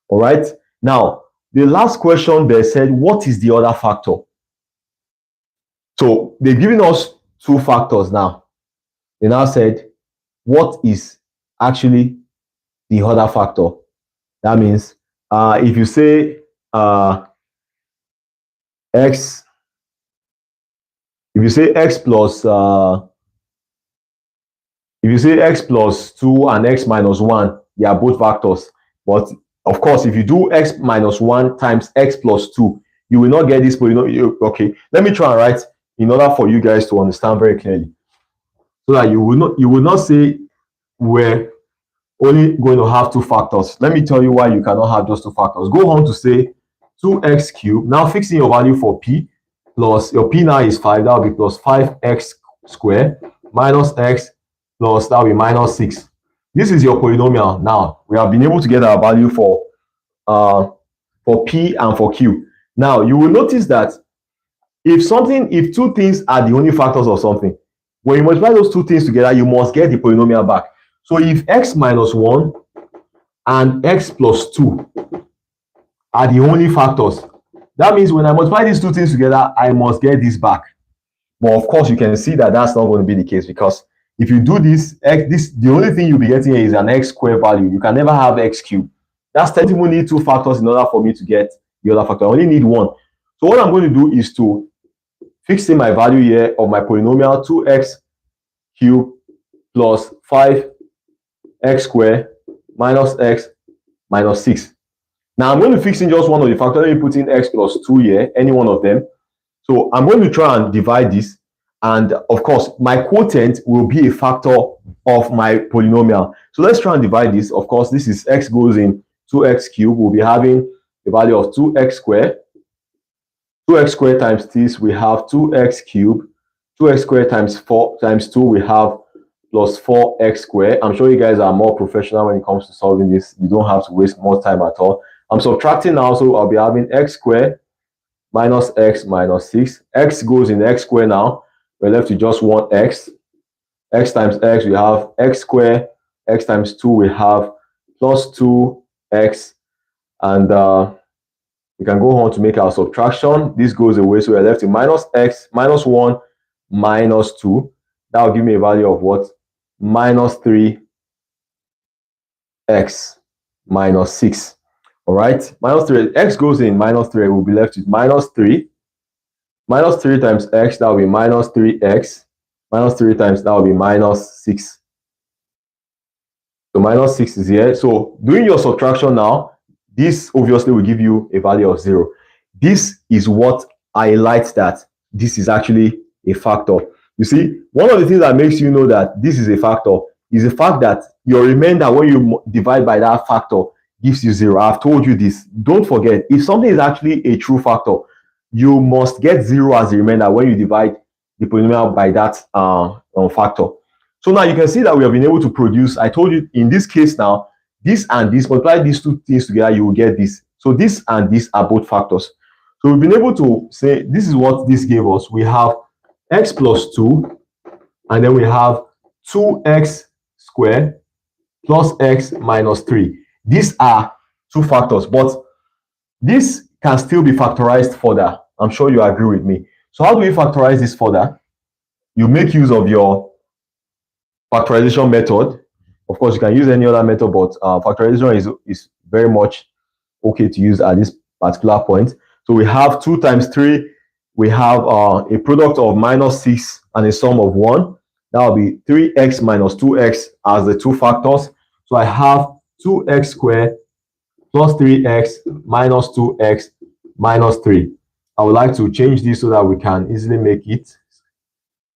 All right. Now, the last question they said, what is the other factor? So they've given us two factors now. They now said, what is actually the other factor? That means if you say x, if you say x plus if you say x plus 2 and x minus 1, they are both factors. But of course, if you do x minus 1 times x plus 2, you will not get this polynomial. Okay, let me try and write in order for you guys to understand very clearly, so that you will not say we're only going to have two factors. Let me tell you why you cannot have just two factors. Go on to say 2x cubed. Now fixing your value for p, plus your p now is 5. That will be plus 5x squared minus x plus that will be -6. This is your polynomial. Now we have been able to get our value for p and for q. Now you will notice that if two things are the only factors of something, when you multiply those two things together, you must get the polynomial back. So if x minus 1 and x plus 2 are the only factors, that means when I multiply these two things together, I must get this back. But of course, you can see that that's not going to be the case, because if you do this, the only thing you'll be getting here is an x squared value. You can never have x cubed. That's technically need two factors in order for me to get the other factor. I only need one. So what I'm going to do is to fix in my value here of my polynomial 2x cubed plus 5x squared minus x minus 6. Now I'm going to fix in just one of the factors. Let me put in x plus 2 here, any one of them. So I'm going to try and divide this. And of course, my quotient will be a factor of my polynomial. So let's try and divide this. Of course, this is x goes in 2x cubed. We'll be having the value of 2x squared. 2x squared times this, we have 2x cubed. 2x squared times 4 times 2, we have plus 4x squared. I'm sure you guys are more professional when it comes to solving this. You don't have to waste more time at all. I'm subtracting now, so I'll be having x squared minus x minus 6. X goes in x squared now. We're left with just one x. X times x, we have x squared. X times 2, we have plus 2x. And we can go on to make our subtraction. This goes away, so we're left with minus x, minus 1, minus 2. That will give me a value of what? Minus 3x minus 6. All right, minus 3, x goes in, minus 3, we'll be left with minus 3. Minus 3 times x, that will be minus 3x. Minus 3 times, that will be minus 6. So minus 6 is here. So doing your subtraction now, this obviously will give you a value of 0. This is what highlights that this is actually a factor. You see, one of the things that makes you know that this is a factor is the fact that your remainder, when you divide by that factor, gives you 0. I've told you this. Don't forget, if something is actually a true factor, you must get 0 as the remainder when you divide the polynomial by that factor. So now you can see that we have been able to produce, I told you in this case now, this and this, multiply these two things together, you will get this. So this and this are both factors. So we've been able to say, this is what this gave us. We have x plus 2, and then we have 2x squared plus x minus 3. These are two factors, but this can still be factorized further. I'm sure you agree with me. So how do we factorize this further? You make use of your factorization method. Of course, you can use any other method, but factorization is very much okay to use at this particular point. So we have 2 times 3. We have a product of minus 6 and a sum of 1. That will be 3x minus 2x as the two factors. So I have 2x squared plus 3x minus 2x minus 3. I would like to change this so that we can easily make it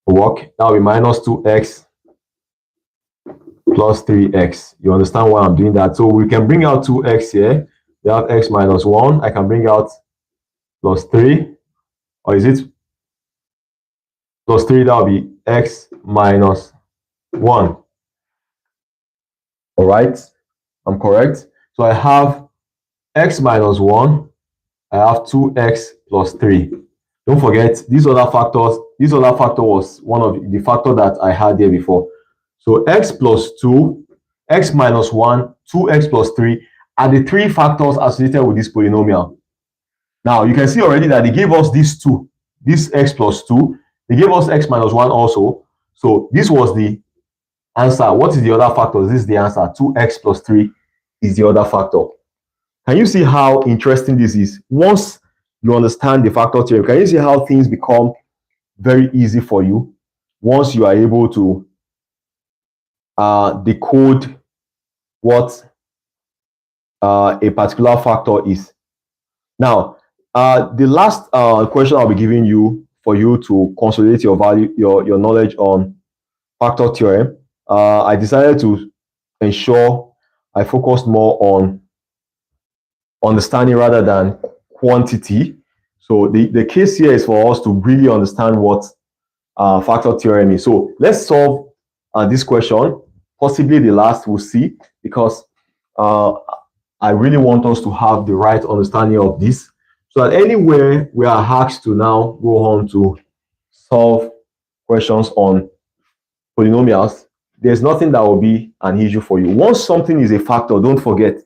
work. That will be minus 2x plus 3x. You understand why I'm doing that? So we can bring out 2x here. We have x minus 1. I can bring out plus 3. Or is it plus 3? That will be x minus 1. All right. I'm correct. So I have x minus 1. I have 2x plus 3. Don't forget, these other factors, this other factor was one of the factor that I had there before. So x plus 2, x minus 1, 2x plus 3 are the three factors associated with this polynomial. Now, you can see already that they gave us these two, this x plus 2. They gave us x minus 1 also. So this was the answer. What is the other factor? This is the answer. 2x plus 3 is the other factor. Can you see how interesting this is? Once you understand the factor theorem, can you see how things become very easy for you once you are able to decode what a particular factor is? Now, the last question I'll be giving you for you to consolidate your your knowledge on factor theorem, I decided to ensure I focused more on understanding rather than quantity. So the case here is for us to really understand what factor theorem is. So let's solve this question, possibly the last we'll see, because I really want us to have the right understanding of this, so that anywhere we are asked to now go on to solve questions on polynomials, there's nothing that will be an issue for you. Once something is a factor, don't forget,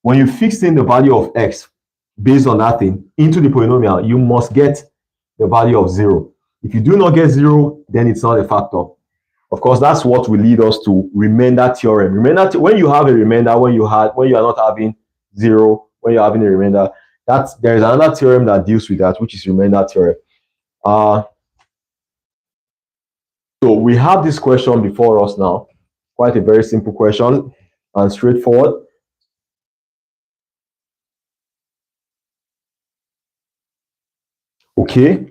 when you fix in the value of x based on that thing into the polynomial, you must get the value of 0. If you do not get 0, then it's not a factor. Of course, that's what will lead us to remainder theorem. Remainder, when you have a remainder, when you are not having 0, when you're having a remainder, there is another theorem that deals with that, which is remainder theorem. So we have this question before us now. Quite a very simple question and straightforward. Okay.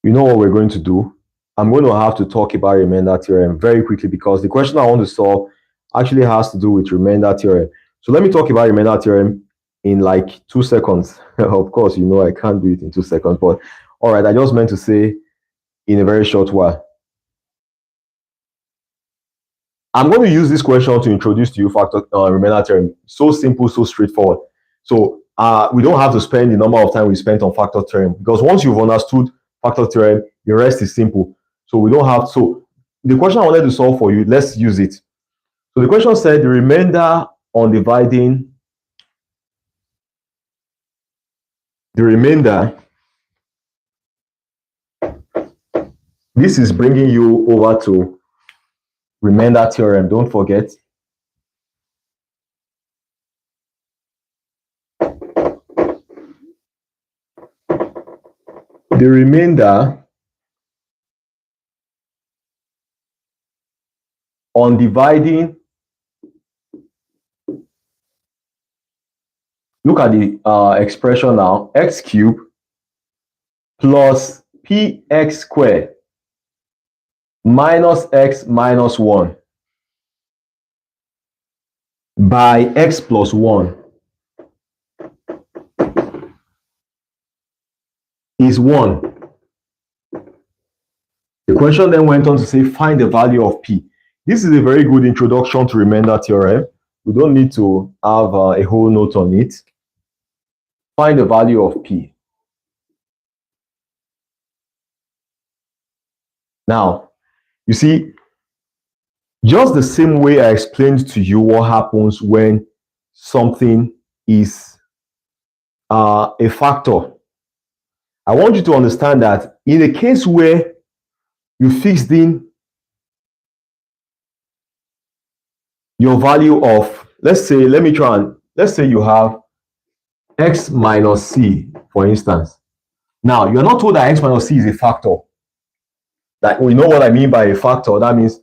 You know what we're going to do? I'm going to have to talk about remainder theorem very quickly, because the question I want to solve actually has to do with remainder theorem. So let me talk about remainder theorem in like 2 seconds. Of course, you know I can't do it in 2 seconds, but all right, I just meant to say in a very short while. I'm going to use this question to introduce to you factor remainder theorem. So simple, so straightforward. So we don't have to spend the number of time we spent on factor theorem, because once you've understood factor theorem, the rest is simple. So we don't have. So the question I wanted to solve for you, let's use it. So the question said the remainder on dividing the remainder This is bringing you over to remainder theorem. Don't forget. The remainder on dividing, look at the expression now, x cubed plus px squared minus x minus 1 by x plus 1 is 1. The question then went on to say, find the value of p. This is a very good introduction to remainder theorem. We don't need to have a whole note on it. Find the value of p. Now, you see, just the same way I explained to you what happens when something is a factor, I want you to understand that in a case where you fixed in your value of, let's say you have x minus c, for instance. Now, you're not told that x minus c is a factor. Like, we know what I mean by a factor. That means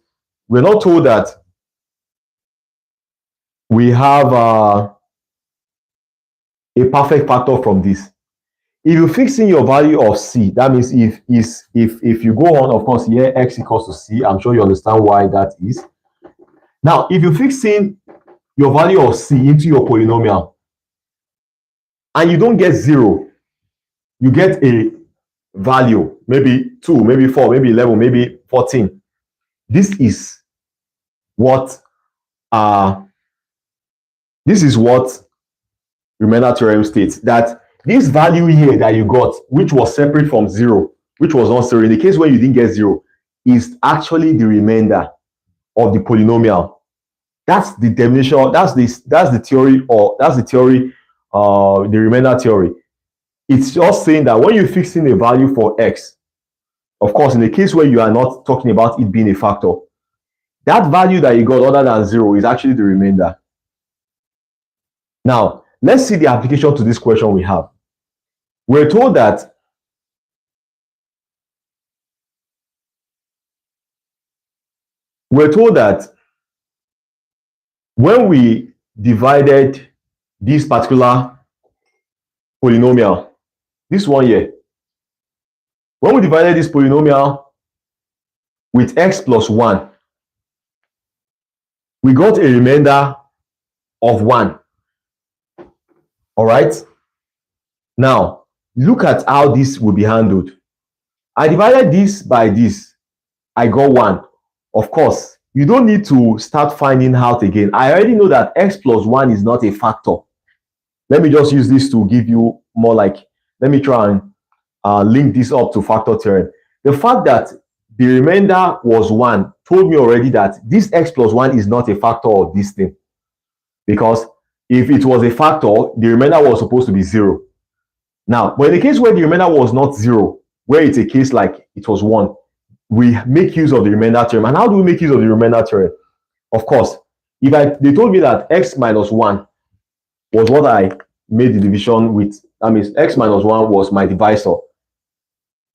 we're not told that we have a perfect factor from this. If you fix in your value of c, that means if you go on, of course, here x equals to c, I'm sure you understand why that is. Now, if you fix in your value of c into your polynomial and you don't get 0, you get a value, maybe 2, maybe 4, maybe 11, maybe 14. This is what remainder theorem states, that this value here that you got, which was separate from 0, which was not 0, in the case where you didn't get 0, is actually the remainder of the polynomial. That's the definition. That's the theory, or that's the theory, the remainder theory. It's just saying that when you fix in a value for x, of course, in the case where you are not talking about it being a factor, that value that you got other than 0 is actually the remainder. Now, let's see the application to this question we have. We're told that when we divided this particular polynomial, this one here, when we divided this polynomial with x plus 1, we got a remainder of 1. All right? Now, look at how this will be handled. I divided this by this. I got 1. Of course, you don't need to start finding out again. I already know that x plus 1 is not a factor. Let me just use this to give you more, like, let me try and link this up to factor theorem. The fact that the remainder was 1 told me already that this x plus 1 is not a factor of this thing. Because if it was a factor, the remainder was supposed to be 0. Now, but in the case where the remainder was not 0, where it's a case like it was 1, we make use of the remainder theorem. And how do we make use of the remainder theorem? Of course, they told me that x minus 1 was what I made the division with. That means x minus 1 was my divisor.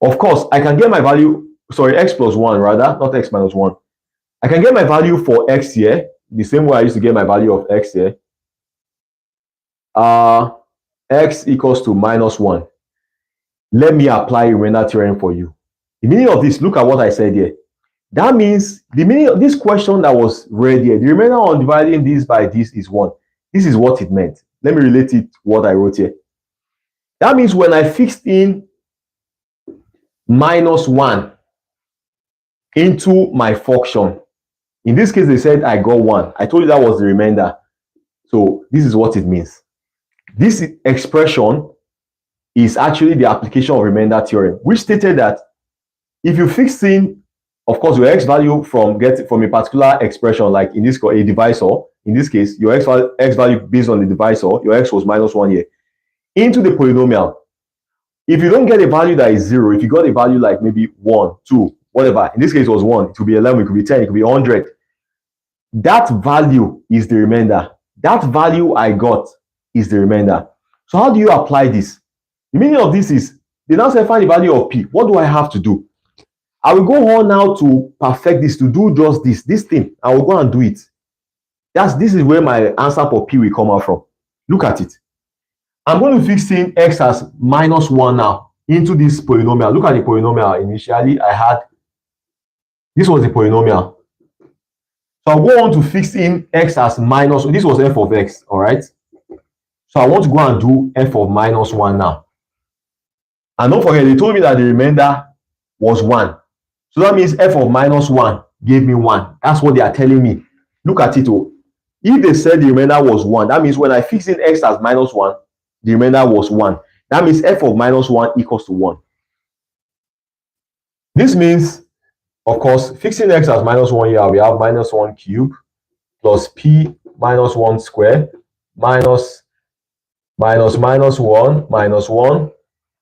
Of course, I can get my value, sorry, x plus 1 rather, not x minus 1. I can get my value for x here, the same way I used to get my value of x here. X equals to minus 1. Let me apply remainder theorem for you. The meaning of this, look at what I said here. That means the meaning of this question that was read here, the remainder on dividing this by this is 1. This is what it meant. Let me relate it to what I wrote here. That means when I fixed in minus 1 into my function, in this case, they said I got 1. I told you that was the remainder. So this is what it means. This expression is actually the application of remainder theorem, which stated that if you fix in, of course, your x value from a particular expression, like in this case, a divisor, in this case, your x value based on the divisor, your x was minus 1 here, into the polynomial. If you don't get a value that is 0, if you got a value like maybe 1, 2, whatever. In this case, it was 1. It could be 11, it could be 10, it could be 100. That value is the remainder. That value I got is the remainder. So how do you apply this? The meaning of this is, they now say find the value of P. What do I have to do? I will go on now to perfect this, to do just this thing. I will go and do it. This is where my answer for P will come out from. Look at it. I'm going to fix in X as -1 now into this polynomial. Look at the polynomial. Initially, I had, this was the polynomial. So I'll go on to fix in X as minus, this was f of X, all right? So I want to go and do f of -1 now. And don't forget, they told me that the remainder was 1. So that means f of -1 gave me 1. That's what they are telling me. Look at it. Oh. If they said the remainder was 1, that means when I fix in X as -1, the remainder was 1. That means f of -1 equals to 1. This means, of course, fixing X as -1 here, we have -1 cube plus P -1 square minus -1 minus 1.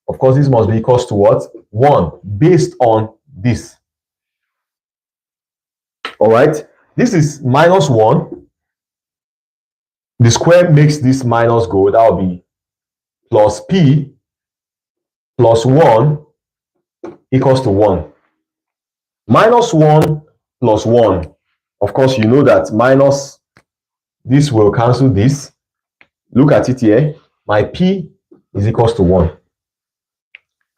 Of course, this must be equals to what? 1, based on this. All right, this is -1. The square makes this minus go. That will be plus P plus 1 equals to 1. -1 plus 1. Of course, you know that minus this will cancel this. Look at it here. My P is equals to 1.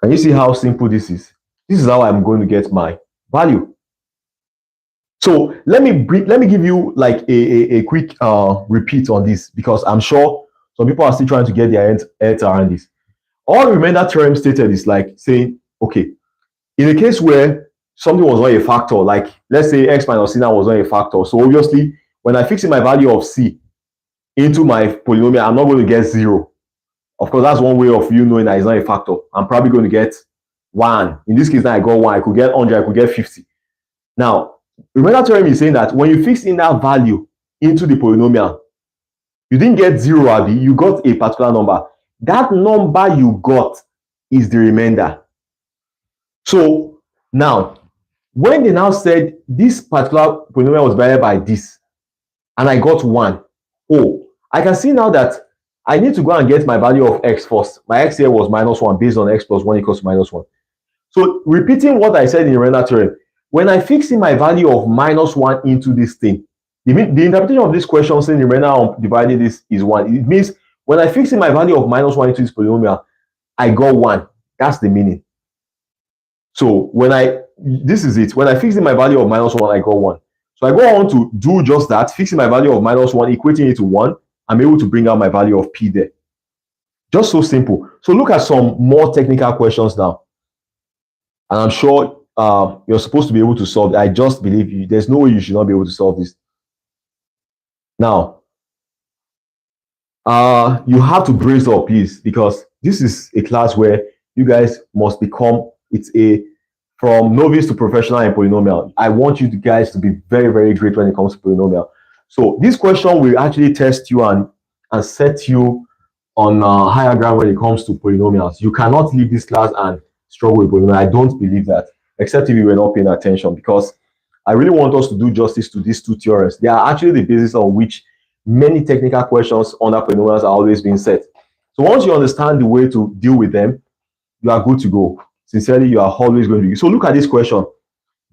Can you see how simple this is? This is how I'm going to get my value. So let me give you like a quick repeat on this, because I'm sure some people are still trying to get their heads around this. All remainder theorem stated is like saying, okay, in a case where something was not a factor, like let's say X minus C now was not a factor. So obviously, when I fix in my value of C into my polynomial, I'm not going to get 0. Of course, that's one way of you knowing that it's not a factor. I'm probably going to get 1. In this case, now I got 1. I could get 100. I could get 50. Now, remainder theorem is saying that when you fix in that value into the polynomial, you didn't get 0, Abby. You got a particular number. That number you got is the remainder. So now, when they now said this particular polynomial was divided by this, and I got 1, oh, I can see now that I need to go and get my value of X first. My X here was -1 based on X plus 1 equals to -1. So repeating what I said in the remainder theorem, when I fix in my value of -1 into this thing, the interpretation of this question saying the remainder divided this is 1. It means when I fix in my value of -1 into this polynomial, I got 1. That's the meaning. So this is it. When I fix in my value of -1, I got 1. So I go on to do just that, fixing my value of -1, equating it to 1. I'm able to bring out my value of P there. Just so simple. So look at some more technical questions now. And I'm sure you're supposed to be able to solve it. I just believe you. There's no way you should not be able to solve this. Now, you have to brace up, please, because this is a class where you guys must become, from novice to professional in polynomial. I want you guys to be very, very great when it comes to polynomial. So this question will actually test you and set you on higher ground when it comes to polynomials. You cannot leave this class and struggle with polynomials. I don't believe that, except if you were not paying attention, because I really want us to do justice to these two theorems. They are actually the basis on which many technical questions under polynomials are always being set. So once you understand the way to deal with them, you are good to go. Sincerely, you are always going to be. So look at this question.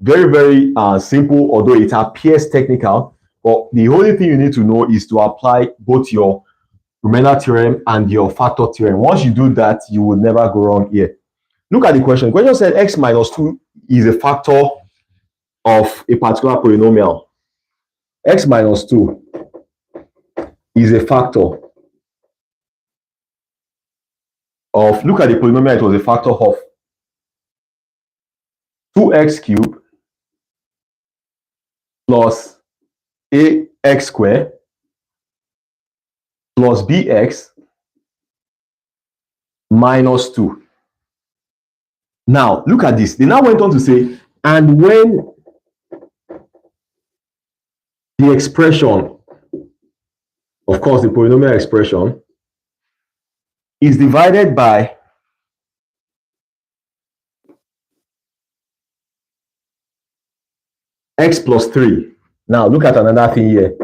Very, very simple, although it appears technical. But the only thing you need to know is to apply both your remainder theorem and your factor theorem. Once you do that, you will never go wrong here. Look at the question. The question said X minus 2 is a factor of a particular polynomial. X minus 2 is a factor of, look at the polynomial, it was a factor of 2x cubed plus ax squared plus bx minus 2. Now, look at this. They now went on to say, and when the expression, of course, the polynomial expression, is divided by x plus 3. Now look at another thing here.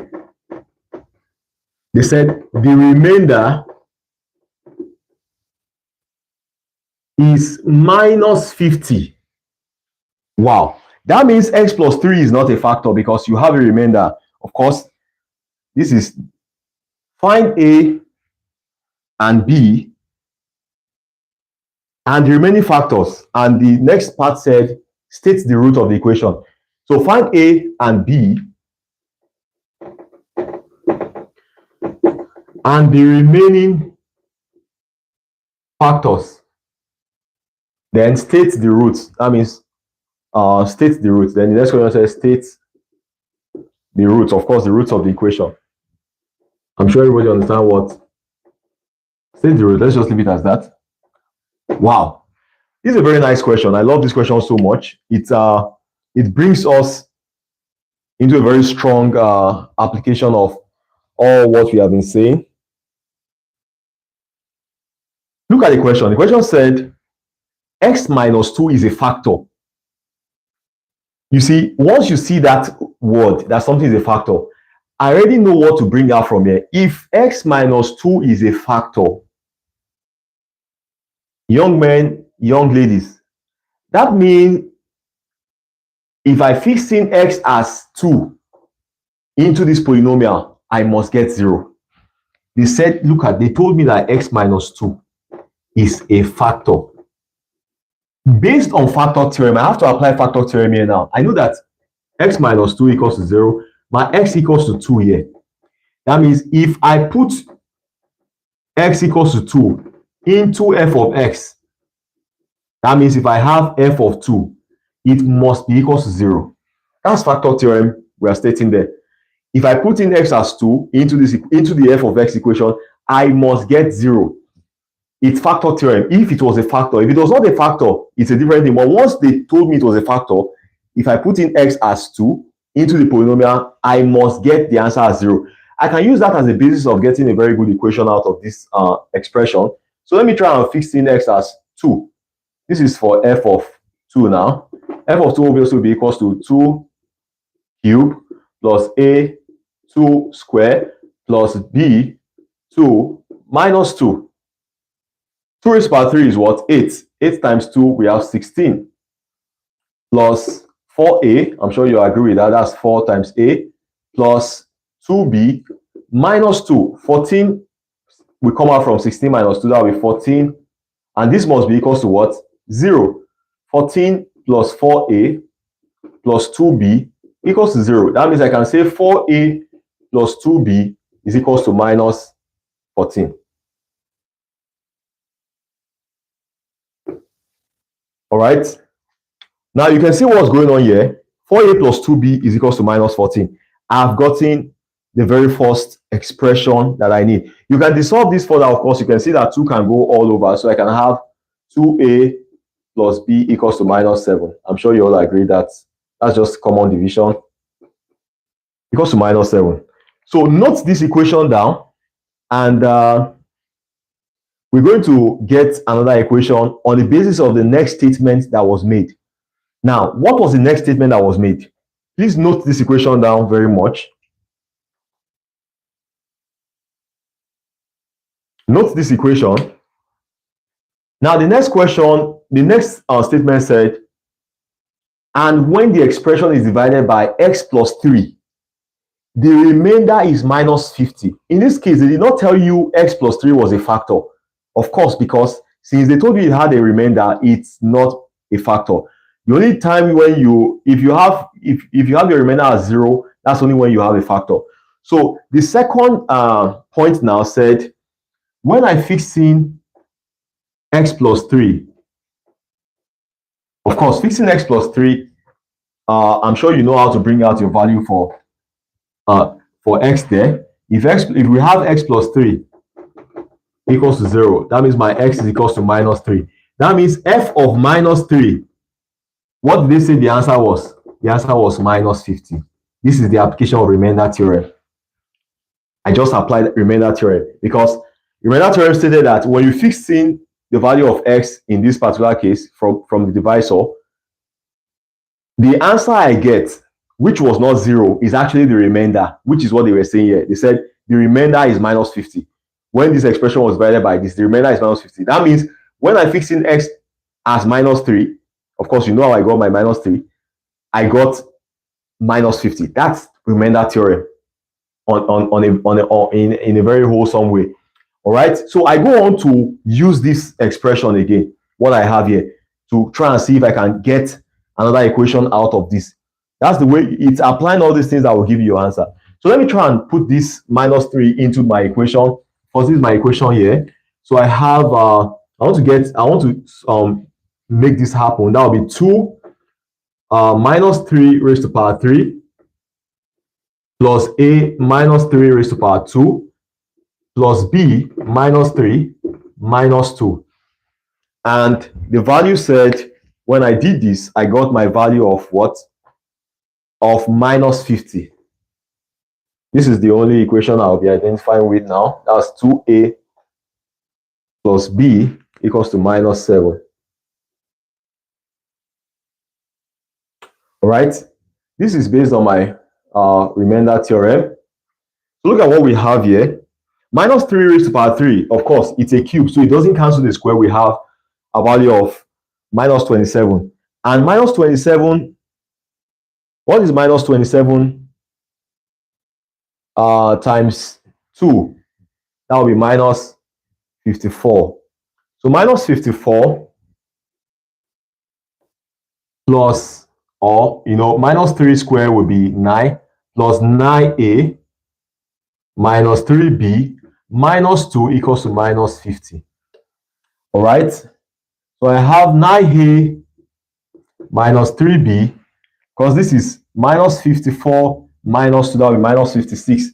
They said the remainder is minus 50. Wow. That means x plus 3 is not a factor because you have a remainder. Of course, this is find A and B and the remaining factors. And the next part said state the root of the equation. So find A and B and the remaining factors. Then state the roots. That means state the roots. Then the next question says state the roots. Of course, the roots of the equation. I'm sure everybody understand what state the root. Let's just leave it as that. Wow, this is a very nice question. I love this question so much. It brings us into a very strong application of all what we have been saying. Look at the question. The question said x minus 2 is a factor. You see, once you see that word, that something is a factor, I already know what to bring out from here. If x minus 2 is a factor, young men, young ladies, that means if I fix in x as 2 into this polynomial, I must get 0. They said, look at, they told me that x minus 2 is a factor. Based on factor theorem, I have to apply factor theorem here now. I know that x minus 2 equals to 0. My x equals to 2 here. That means if I put x equals to 2 into f of x, that means if I have f of 2, it must be equal to 0. That's factor theorem we are stating there. If I put in x as 2 into the f of x equation, I must get 0. It's factor theorem. If it was a factor, if it was not a factor, it's a different thing. But once they told me it was a factor, if I put in x as 2 into the polynomial, I must get the answer as 0. I can use that as a basis of getting a very good equation out of this expression. So let me try and fix in x as 2. This is for f of 2 now. F of 2 obviously will be equals to 2 cubed plus a 2 square plus b 2 minus 2. 2 raised to the power 3 is what? 8. 8 times 2, we have 16. Plus 4a, I'm sure you agree with that, that's 4 times a, plus 2b minus 2. 14 will come out from 16 minus 2, that will be 14. And this must be equals to what? 0. 14 plus 4a plus 2b equals to 0. That means I can say 4a plus 2b is equals to minus 14. All right. Now you can see what's going on here. 4a plus 2b is equals to minus 14. I've gotten the very first expression that I need. You can dissolve this further, of course. You can see that 2 can go all over. So I can have 2a plus b equals to minus 7. I'm sure you all agree that that's just common division. Equals to minus 7. So note this equation down, and we're going to get another equation on the basis of the next statement that was made. Now, what was the next statement that was made? Please note this equation down very much. Note this equation. Now, the next question, the next statement said, and when the expression is divided by x plus 3, the remainder is minus 50. In this case, they did not tell you x plus 3 was a factor. Of course, because since they told you it had a remainder, it's not a factor. The only time when if you have your remainder as 0, that's only when you have a factor. So the second point now said, when I fix in x plus 3, of course, fixing x plus 3, I'm sure you know how to bring out your value for x there. If we have x plus 3 equals to 0, that means my x is equals to minus 3. That means f of minus 3, what did they say the answer was? The answer was minus 50. This is the application of remainder theorem. I just applied remainder theorem because remainder theorem stated that when you fix in the value of x in this particular case from the divisor, the answer I get which was not 0, is actually the remainder, which is what they were saying here. They said the remainder is minus 50. When this expression was divided by this, the remainder is minus 50. That means when I fix in x as minus 3, of course, you know how I got my minus 3, I got minus 50. That's remainder theorem in a very wholesome way. All right, so I go on to use this expression again, what I have here, to try and see if I can get another equation out of this. That's the way it's applying all these things that will give you your answer. So let me try and put this minus 3 into my equation. First, this is my equation here. So I have I want to make this happen. That will be 2 minus 3 raised to power 3 plus a minus 3 raised to power 2 plus b minus 3 minus 2. And the value said, when I did this, I got my value of what? Of minus 50. This is the only equation I'll be identifying with now. That's 2a plus b equals to minus 7. All right. This is based on my remainder theorem. So look at what we have here. Minus 3 raised to power 3, of course, it's a cube, so it doesn't cancel the square. We have a value of minus 27. And minus 27, what is minus 27 times 2? That will be minus 54. So minus 54 plus, or, minus 3 squared will be 9 plus 9a minus 3b minus 2 equals to minus 50. All right. So I have 9a minus 3b, because this is minus 54 minus 2, that will be minus 56.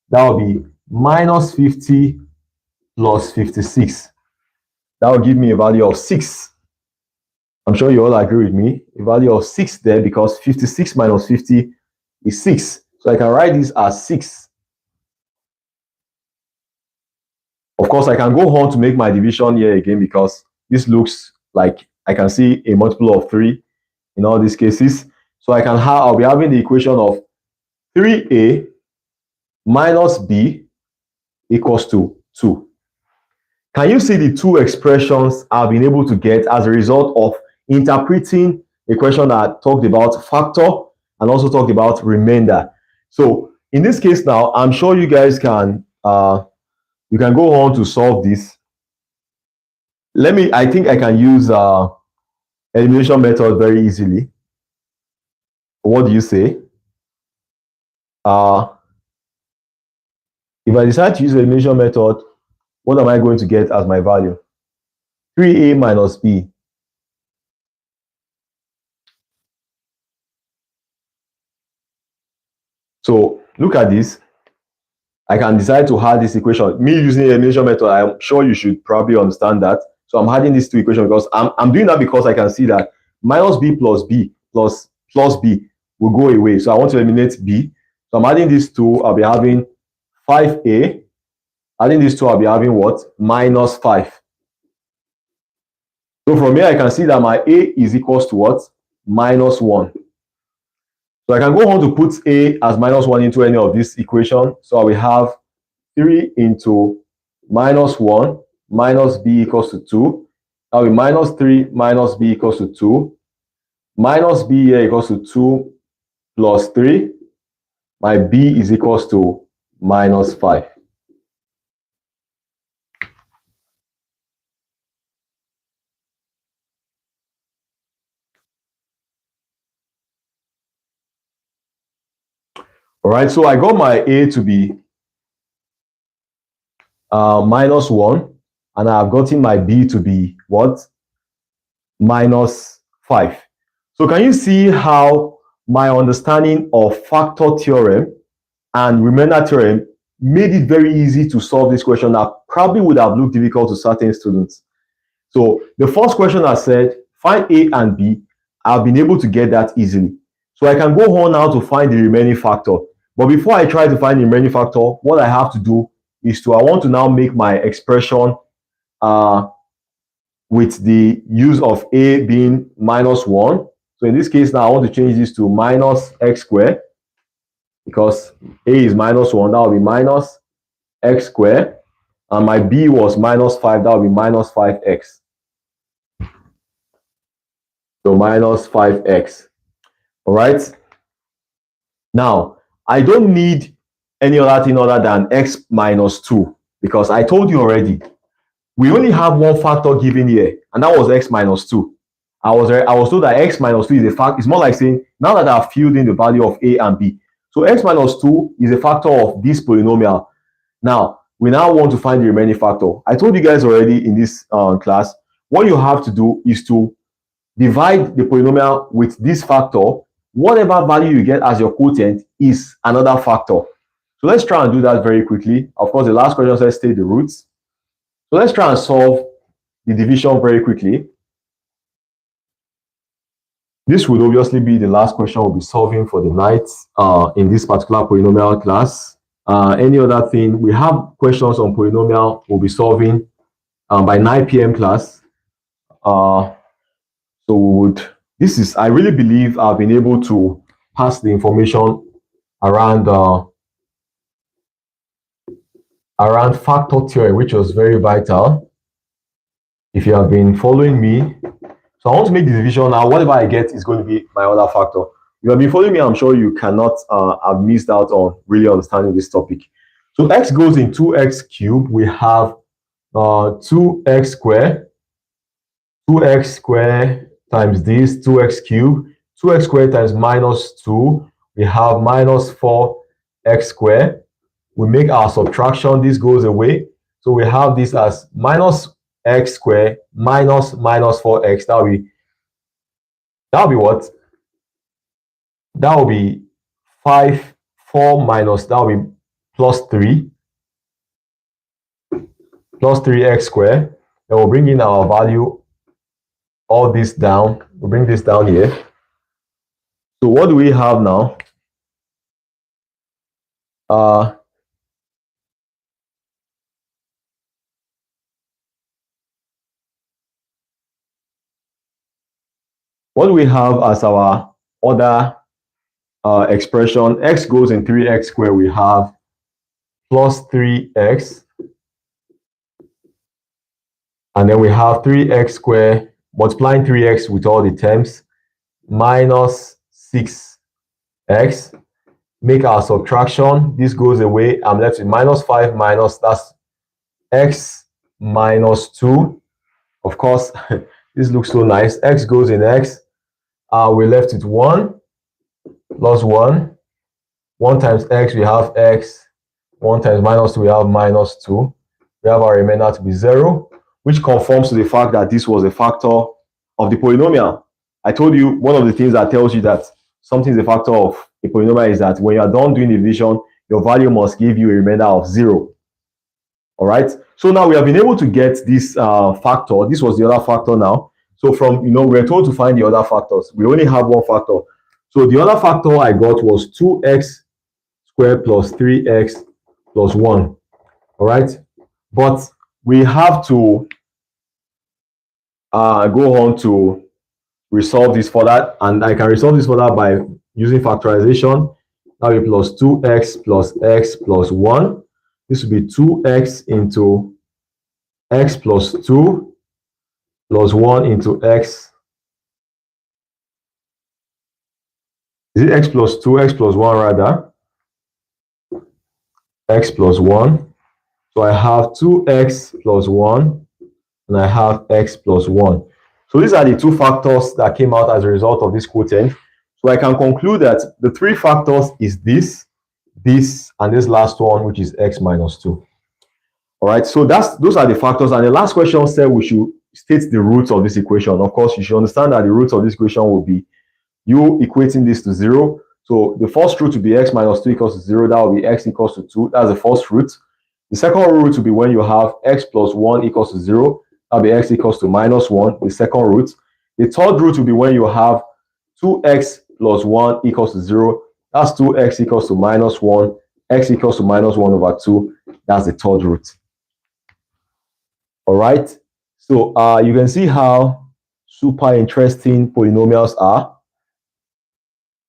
That will be minus 50 plus 56. That will give me a value of 6. I'm sure you all agree with me. A value of 6 there, because 56 minus 50 is 6. So I can write this as 6. Of course, I can go on to make my division here again, because this looks like I can see a multiple of 3 in all these cases. So I'll be having the equation of 3a minus b equals to 2. Can you see the two expressions I've been able to get as a result of interpreting a question that talked about factor and also talked about remainder? So in this case now, I'm sure you guys can you can go on to solve this. I think I can use elimination method very easily. What do you say? If I decide to use the elimination method, what am I going to get as my value? 3a minus b. So look at this. I can decide to add this equation. Me using the elimination method, I'm sure you should probably understand that. So I'm adding these two equations because I'm doing that because I can see that minus b plus b will go away. So I want to eliminate b. So I'm adding these two. I'll be having 5a. Adding these two, I'll be having what? Minus 5. So from here, I can see that my a is equals to what? Minus 1. So I can go on to put a as minus 1 into any of this equation. So I will have 3 into minus 1 minus b equals to 2. That will be minus 3 minus b equals to 2. Minus b here equals to 2 plus 3. My b is equals to minus 5. All right, so I got my a to be minus 1, and I've gotten my b to be what? Minus 5. So can you see how my understanding of factor theorem and remainder theorem made it very easy to solve this question that probably would have looked difficult to certain students? So the first question I said, find a and b. I've been able to get that easily. So I can go on now to find the remaining factor. But before I try to find the remaining factor, what I have to do is I want to now make my expression with the use of a being minus 1 So in this case now, I want to change this to minus x squared, because a is minus 1, that will be minus x squared, and my b was minus 5, that will be minus 5x. So minus 5x. All right. Now, I don't need any other thing other than x minus 2, because I told you already, we only have one factor given here, and that was x minus 2. I was told that x minus 2 is a fact. It's more like saying, now that I've filled in the value of a and b, so x minus 2 is a factor of this polynomial. Now, we now want to find the remaining factor. I told you guys already in this class, what you have to do is to divide the polynomial with this factor. Whatever value you get as your quotient is another factor. So let's try and do that very quickly. Of course, the last question says state the roots. So let's try and solve the division very quickly. This would obviously be the last question we'll be solving for the night in this particular polynomial class. Any other thing, we have questions on polynomial we'll be solving by 9 p.m. class. So we would, I really believe I've been able to pass the information around factor theory, which was very vital. If you have been following me, so I want to make the division now. Whatever I get is going to be my other factor. If you have been following me, I'm sure you cannot have missed out on really understanding this topic. So x goes in 2x cubed. We have 2x squared. 2x squared times this, 2x cubed. 2x squared times minus 2. We have minus 4x squared. We make our subtraction. This goes away. So we have this as minus x squared minus 4x. That will be what? That will be 4 minus, that will be plus 3. Plus 3x squared. Then we'll bring in our value, all this down. We'll bring this down here. So what do we have now? What do we have as our other expression? X goes in 3x squared. We have plus 3x. And then we have 3x squared, multiplying 3x with all the terms, minus 6x. Make our subtraction. This goes away. I'm left with minus 5 minus, that's x minus 2. Of course, this looks so nice. X goes in x. We're left with 1 plus 1. 1 times x, we have x. 1 times minus 2, we have minus 2. We have our remainder to be 0, which conforms to the fact that this was a factor of the polynomial. I told you one of the things that tells you that something is a factor of a polynomial is that when you are done doing division, your value must give you a remainder of 0. All right. So now we have been able to get this factor. This was the other factor now. So from, we're told to find the other factors. We only have one factor. So the other factor I got was 2x squared plus 3x plus 1. All right. But we have to go on to resolve this further. And I can resolve this further by using factorization. That will be plus 2x plus x plus 1. This will be 2x into x plus 2 plus 1 into x. Is it x plus 2, x plus 1 rather? X plus 1. So I have 2x plus 1 and I have x plus 1. So these are the two factors that came out as a result of this quotient. So I can conclude that the three factors is this, and this last one, which is x minus 2. All right, so those are the factors. And the last question said we should state the roots of this equation. Of course, you should understand that the roots of this equation will be you equating this to 0. So the first root will be x minus 2 equals to 0. That will be x equals to 2. That's the first root. The second root will be when you have x plus 1 equals to 0. That will be x equals to minus 1, the second root. The third root will be when you have 2x plus 1 equals to 0. That's 2x equals to minus 1. X equals to minus 1 over 2. That's the third root. All right. So you can see how super interesting polynomials are.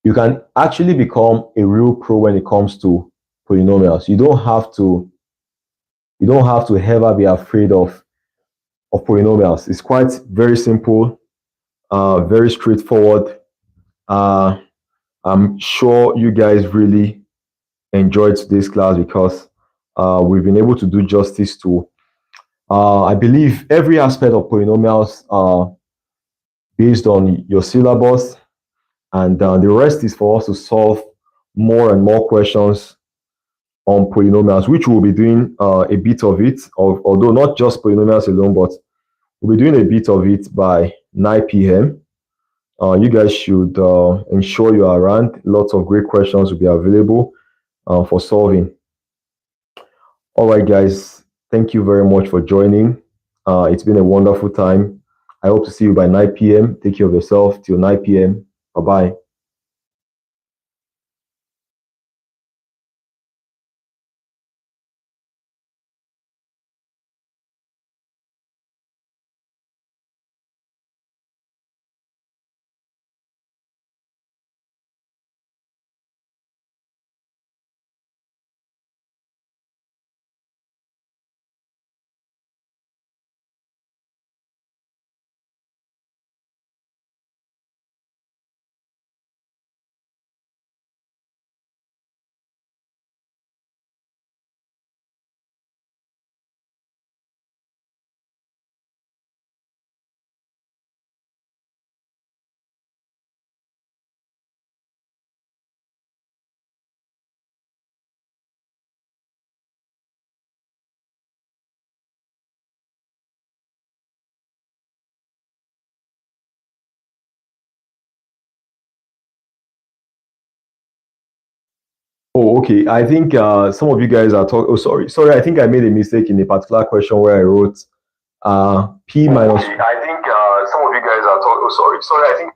you can actually become a real pro when it comes to polynomials. You don't have to ever be afraid of polynomials. It's quite very simple, very straightforward. I'm sure you guys really enjoyed today's class because we've been able to do justice to, I believe, every aspect of polynomials based on your syllabus, and the rest is for us to solve more and more questions on polynomials, which we'll be doing a bit of it, although not just polynomials alone, but we'll be doing a bit of it by 9 p.m. You guys should ensure you are around. Lots of great questions will be available for solving. All right, guys, thank you very much for joining. It's been a wonderful time. I hope to see you by 9 p.m. Take care of yourself till 9 p.m. Bye-bye. Oh, okay. I think some of you guys are talking. Oh, sorry. I think I made a mistake in a particular question where I wrote p minus. Okay. I think some of you guys are talking. Oh, sorry. I think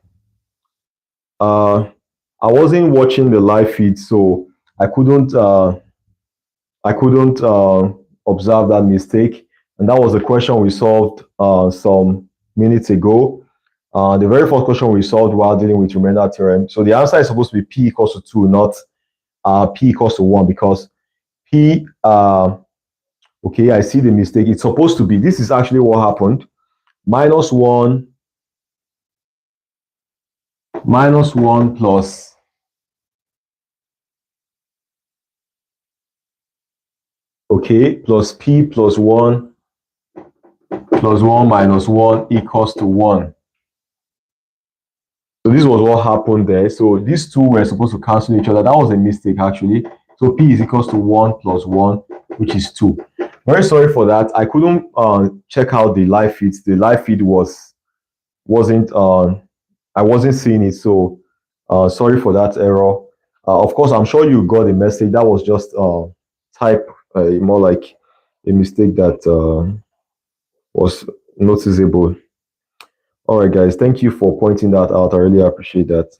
I wasn't watching the live feed, so I couldn't observe that mistake, and that was the question we solved some minutes ago. The very first question we solved while dealing with remainder theorem. So the answer is supposed to be p equals to 2, not p equals to 1, because p, okay, I see the mistake. It's supposed to be, this is actually what happened, minus 1 plus okay, plus p plus 1 minus 1 equals to 1. So this was what happened there. So these two were supposed to cancel each other. That was a mistake, actually. So p is equals to 1 plus 1, which is 2. Very sorry for that. I couldn't check out the live feed. The live feed wasn't I wasn't seeing it. So sorry for that error. Of course, I'm sure you got the message. That was just type, more like a mistake that was noticeable. All right, guys. Thank you for pointing that out. I really appreciate that.